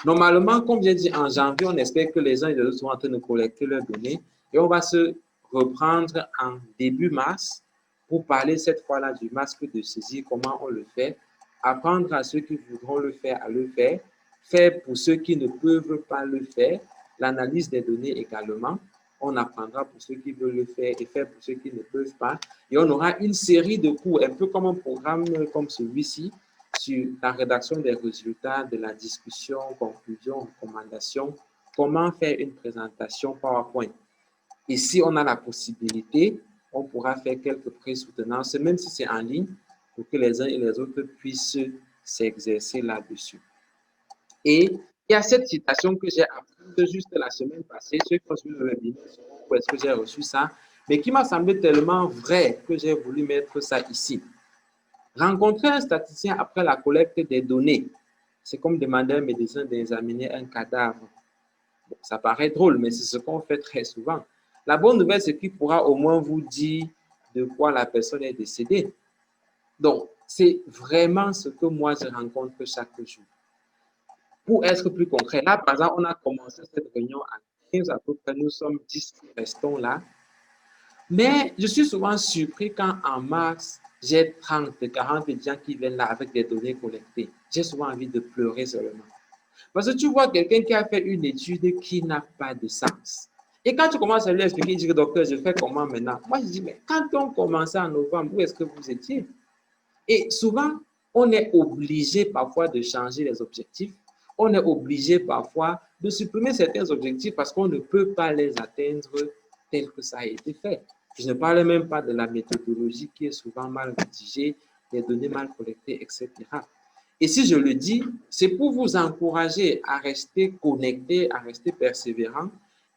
Normalement, comme j'ai dit, en janvier, on espère que les uns et les autres sont en train de collecter leurs données et on va se reprendre en début mars pour parler cette fois-là du masque de saisie, comment on le fait, apprendre à ceux qui voudront le faire à le faire, faire pour ceux qui ne peuvent pas le faire, l'analyse des données également. On apprendra pour ceux qui veulent le faire et faire pour ceux qui ne peuvent pas. Et on aura une série de cours, un peu comme un programme comme celui-ci, sur la rédaction des résultats de la discussion, conclusion, recommandation, comment faire une présentation PowerPoint. Et si on a la possibilité, on pourra faire quelques pré-soutenances, même si c'est en ligne, pour que les uns et les autres puissent s'exercer là-dessus. Et il y a cette citation que j'ai apprise juste la semaine passée, ceux qui ont suivi le webinaire, où est-ce que j'ai reçu ça, mais qui m'a semblé tellement vrai que j'ai voulu mettre ça ici. Rencontrer un statisticien après la collecte des données, c'est comme demander à un médecin d'examiner un cadavre. Bon, ça paraît drôle, mais c'est ce qu'on fait très souvent. La bonne nouvelle, c'est qu'il pourra au moins vous dire de quoi la personne est décédée. Donc, c'est vraiment ce que moi, je rencontre chaque jour. Pour être plus concret, là, par exemple, on a commencé cette réunion à 15 à peu près, nous sommes 10 qui restons là. Mais je suis souvent surpris quand en mars, j'ai 30, 40 gens qui viennent là avec des données collectées. J'ai souvent envie de pleurer seulement. Parce que tu vois quelqu'un qui a fait une étude qui n'a pas de sens. Et quand tu commences à lui expliquer, il dit, docteur, je fais comment maintenant? Moi, je dis, mais quand on commençait en novembre, où est-ce que vous étiez? Et souvent, on est obligé parfois de changer les objectifs. On est obligé parfois de supprimer certains objectifs parce qu'on ne peut pas les atteindre tel que ça a été fait. Je ne parle même pas de la méthodologie qui est souvent mal rédigée, les données mal collectées, etc. Et si je le dis, c'est pour vous encourager à rester connecté, à rester persévérant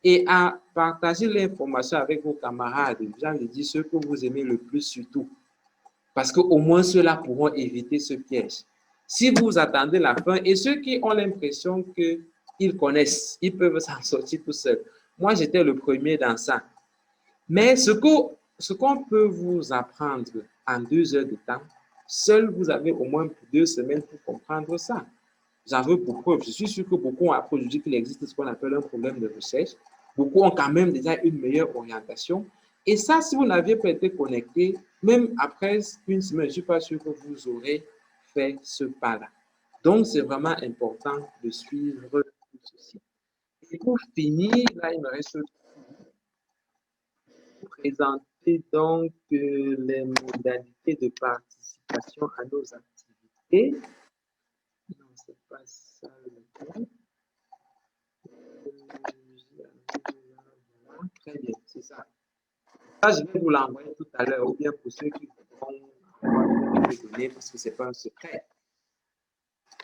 et à partager l'information avec vos camarades. Je dis ceux que vous aimez le plus surtout. Parce qu'au moins ceux-là pourront éviter ce piège. Si vous attendez la fin, et ceux qui ont l'impression qu'ils connaissent, ils peuvent s'en sortir tout seuls. Moi, j'étais le premier dans ça. Mais ce qu'on peut vous apprendre en 2 heures de temps, seul vous avez au moins 2 semaines pour comprendre ça. J'en veux pour preuve. Je suis sûr que beaucoup ont appris aujourd'hui qu'il existe ce qu'on appelle un problème de recherche. Beaucoup ont quand même déjà une meilleure orientation. Et ça, si vous n'aviez pas été connecté, même après une semaine, je ne suis pas sûr que vous aurez fait ce pas-là. Donc, c'est vraiment important de suivre tout ceci. Et pour finir, là, il me reste pour présenter donc les modalités de participation à nos activités. Non, ce n'est pas ça le cas. Très bien, c'est ça. Ça, je vais vous l'envoyer tout à l'heure, ou bien pour ceux qui vont les donner, parce que ce n'est pas un secret.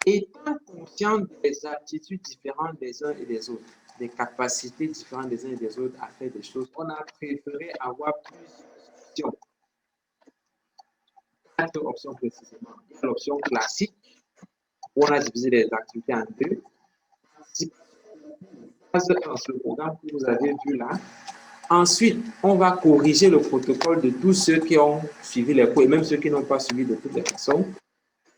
Étant conscient des aptitudes différentes des uns et des autres, des capacités différentes des uns et des autres à faire des choses, on a préféré avoir plusieurs options. 4 options précisément. Il y a l'option classique, où on a divisé les activités en 2. C'est le programme que vous avez vu là. Ensuite, on va corriger le protocole de tous ceux qui ont suivi les cours et même ceux qui n'ont pas suivi de toutes les façons.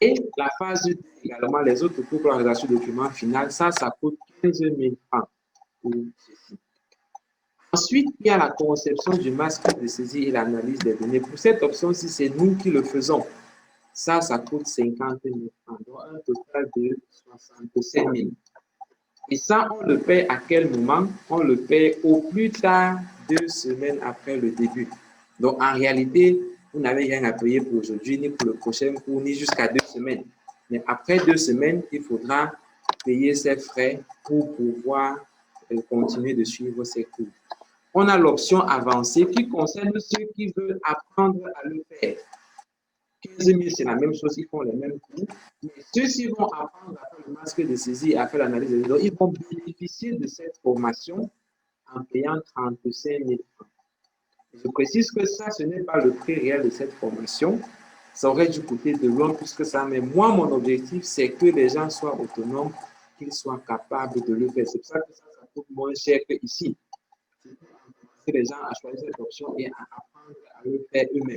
Et la phase également, les autres cours pour la rédaction du document final, ça coûte 15 000 francs pour ceci. Ensuite, il y a la conception du masque de saisie et l'analyse des données. Pour cette option-ci, c'est nous qui le faisons. Ça coûte 50 000 francs, donc un total de 65 000. Et ça, on le paie à quel moment? On le paie au plus tard 2 semaines après le début. Donc, en réalité, vous n'avez rien à payer pour aujourd'hui, ni pour le prochain cours, ni jusqu'à 2 semaines. Mais après 2 semaines, il faudra payer ces frais pour pouvoir continuer de suivre ces cours. On a l'option avancée qui concerne ceux qui veulent apprendre à le faire. 15 000, c'est la même chose, ils font les mêmes cours. Mais ceux-ci vont apprendre à faire le masque de saisie et à faire l'analyse des données. Ils vont bénéficier de cette formation en payant 35 000 francs. Je précise que ça, ce n'est pas le prix réel de cette formation. Ça aurait dû coûter de loin plus que ça. Mais moi, mon objectif, c'est que les gens soient autonomes, qu'ils soient capables de le faire. C'est pour ça que ça coûte moins cher qu'ici. C'est les gens à choisir cette option et à apprendre à le faire eux-mêmes.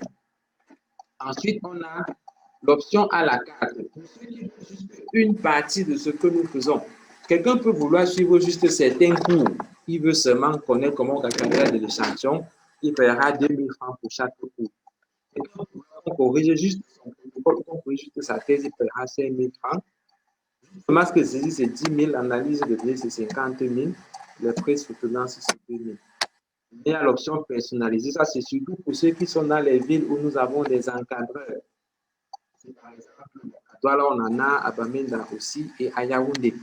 Ensuite, on a l'option à la carte. Pour ceux qui font juste une partie de ce que nous faisons, quelqu'un peut vouloir suivre juste certains cours. Il veut seulement connaître comment calculer de l'échantillon. Il paiera 2 000 francs pour chaque cours. Quelqu'un peut corriger juste son protocole, on corrige juste sa thèse, il paiera 5 000 francs. Le masque de saisie, c'est 10 000. L'analyse de données, c'est 50 000. Les frais de soutenance, c'est 2 000. Il y a l'option personnalisée. Ça, c'est surtout pour ceux qui sont dans les villes où nous avons des encadreurs. Par exemple, à Douala, on en a, à Bamenda aussi, et à Yaoundé.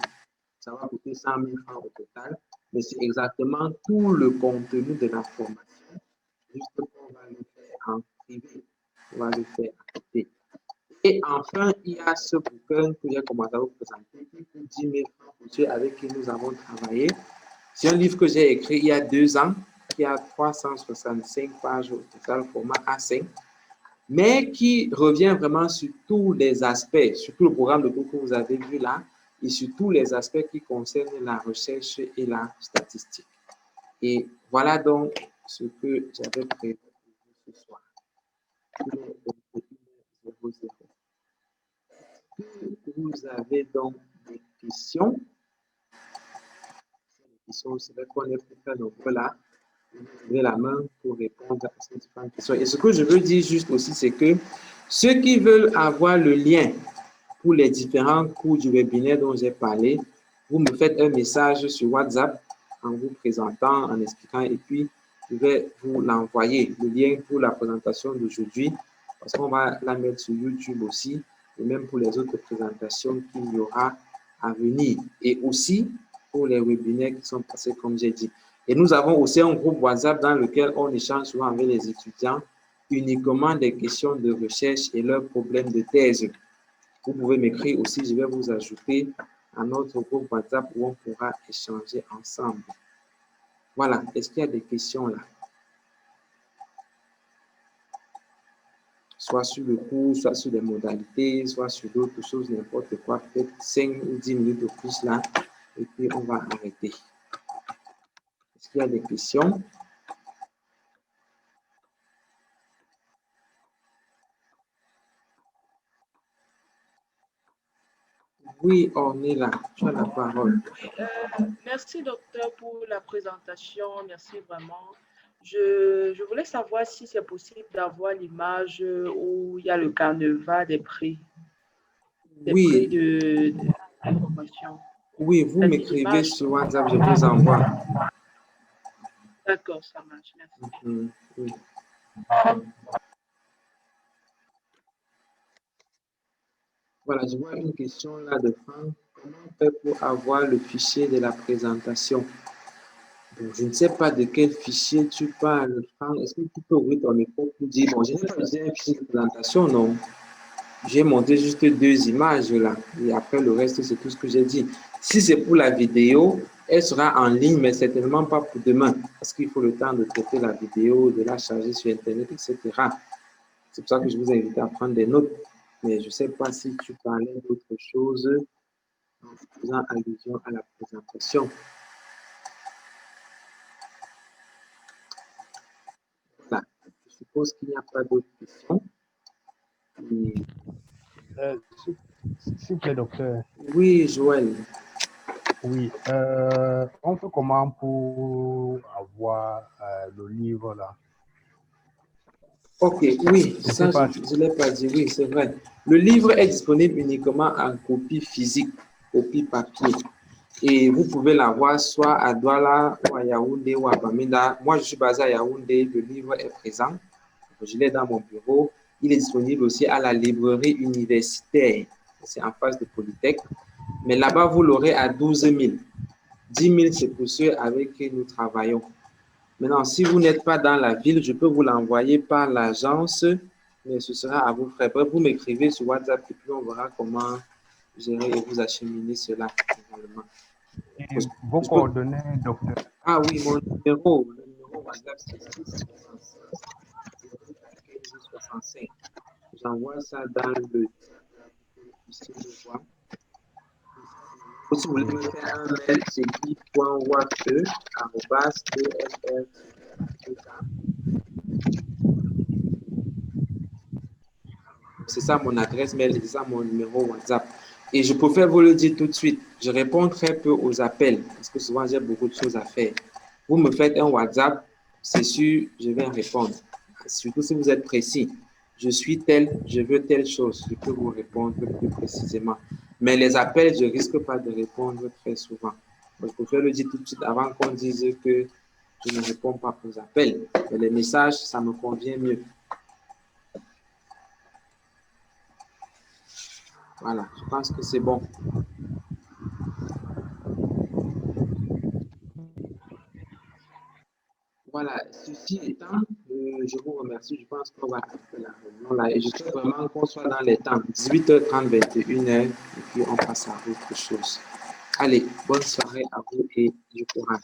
Ça va coûter 100 000 francs au total, mais c'est exactement tout le contenu de la formation. Juste qu'on va le faire en privé. On va le faire à côté. Et enfin, il y a ce bouquin que j'ai commencé à vous présenter qui coûte 10 000 francs pour ceux avec qui nous avons travaillé. C'est un livre que j'ai écrit il y a 2 ans, qui a 365 pages au total, format A5, mais qui revient vraiment sur tous les aspects, sur tout le programme de cours que vous avez vu là, et sur tous les aspects qui concernent la recherche et la statistique. Et voilà donc ce que j'avais prévu pour ce soir. Vous avez donc des questions? C'est vrai qu'on est plus très nombreux là. Levez la main pour répondre à ces différentes questions. Et ce que je veux dire juste aussi, c'est que ceux qui veulent avoir le lien pour les différents cours du webinaire dont j'ai parlé, vous me faites un message sur WhatsApp en vous présentant, en expliquant, et puis je vais vous l'envoyer, le lien pour la présentation d'aujourd'hui, parce qu'on va la mettre sur YouTube aussi, et même pour les autres présentations qu'il y aura à venir, et aussi pour les webinaires qui sont passés, comme j'ai dit. Et nous avons aussi un groupe WhatsApp dans lequel on échange souvent avec les étudiants uniquement des questions de recherche et leurs problèmes de thèse. Vous pouvez m'écrire aussi, je vais vous ajouter à notre groupe WhatsApp où on pourra échanger ensemble. Voilà, est-ce qu'il y a des questions là? Soit sur le cours, soit sur les modalités, soit sur d'autres choses, n'importe quoi, peut-être 5 ou 10 minutes de plus là, et puis on va arrêter. Est-ce qu'il y a des questions? Oui, on est là. Tu as la parole. Merci, docteur, pour la présentation. Merci vraiment. Je voulais savoir si c'est possible d'avoir l'image où il y a le carnaval des prix. Des prix de la formation. Oui, vous m'écrivez sur WhatsApp, je vous envoie. D'accord, ça marche. Merci. Oui. Voilà, je vois une question là de Franck. Comment on fait pour avoir le fichier de la présentation? Bon, je ne sais pas de quel fichier tu parles, Franck. Est-ce que tu peux ouvrir ton micro pour dire, bon, je n'ai pas utilisé un fichier de présentation, non. J'ai monté juste 2 images là. Et après, le reste, c'est tout ce que j'ai dit. Si c'est pour la vidéo, elle sera en ligne, mais certainement pas pour demain. Parce qu'il faut le temps de traiter la vidéo, de la charger sur Internet, etc. C'est pour ça que je vous invite à prendre des notes. Mais je ne sais pas si tu parlais d'autre chose en faisant allusion à la présentation. Voilà. Je suppose qu'il n'y a pas d'autres questions. Et... S'il vous plaît, docteur. Oui, Joël. Oui. On fait comment pour voir le livre là. Ok, oui, Je ça, sais pas. je ne l'ai pas dit, oui, c'est vrai. Le livre est disponible uniquement en copie physique, copie papier. Et vous pouvez l'avoir soit à Douala, ou à Yaoundé, ou à Bamenda. Moi, je suis basé à Yaoundé, le livre est présent. Je l'ai dans mon bureau. Il est disponible aussi à la librairie universitaire. C'est en face de Polytech. Mais là-bas, vous l'aurez à 12 000. 10 000, c'est pour ceux avec qui nous travaillons. Maintenant, si vous n'êtes pas dans la ville, je peux vous l'envoyer par l'agence, mais ce sera à vos frais. Bref, vous m'écrivez sur WhatsApp et puis on verra comment gérer et vous acheminer cela également. Et vos coordonnées, docteur? Ah oui, mon numéro WhatsApp, c'est 665. J'envoie ça dans le... Ici, je vois. Ou si vous voulez me faire un mail, c'est guy.wafe@efr. C'est ça mon adresse mail, c'est ça mon numéro WhatsApp. Et je préfère vous le dire tout de suite, je réponds très peu aux appels parce que souvent j'ai beaucoup de choses à faire. Vous me faites un WhatsApp, c'est sûr, je vais répondre. Surtout si vous êtes précis. Je suis tel, je veux telle chose, je peux vous répondre plus précisément. Mais les appels, je ne risque pas de répondre très souvent. Donc, je préfère le dire tout de suite avant qu'on dise que je ne réponds pas aux appels. Mais les messages, ça me convient mieux. Voilà, je pense que c'est bon. Voilà, ceci étant, je vous remercie. Je pense qu'on va faire la réunion là. Et je souhaite vraiment qu'on soit dans les temps, 18h30, 21h, et puis on passe à autre chose. Allez, bonne soirée à vous et du courage.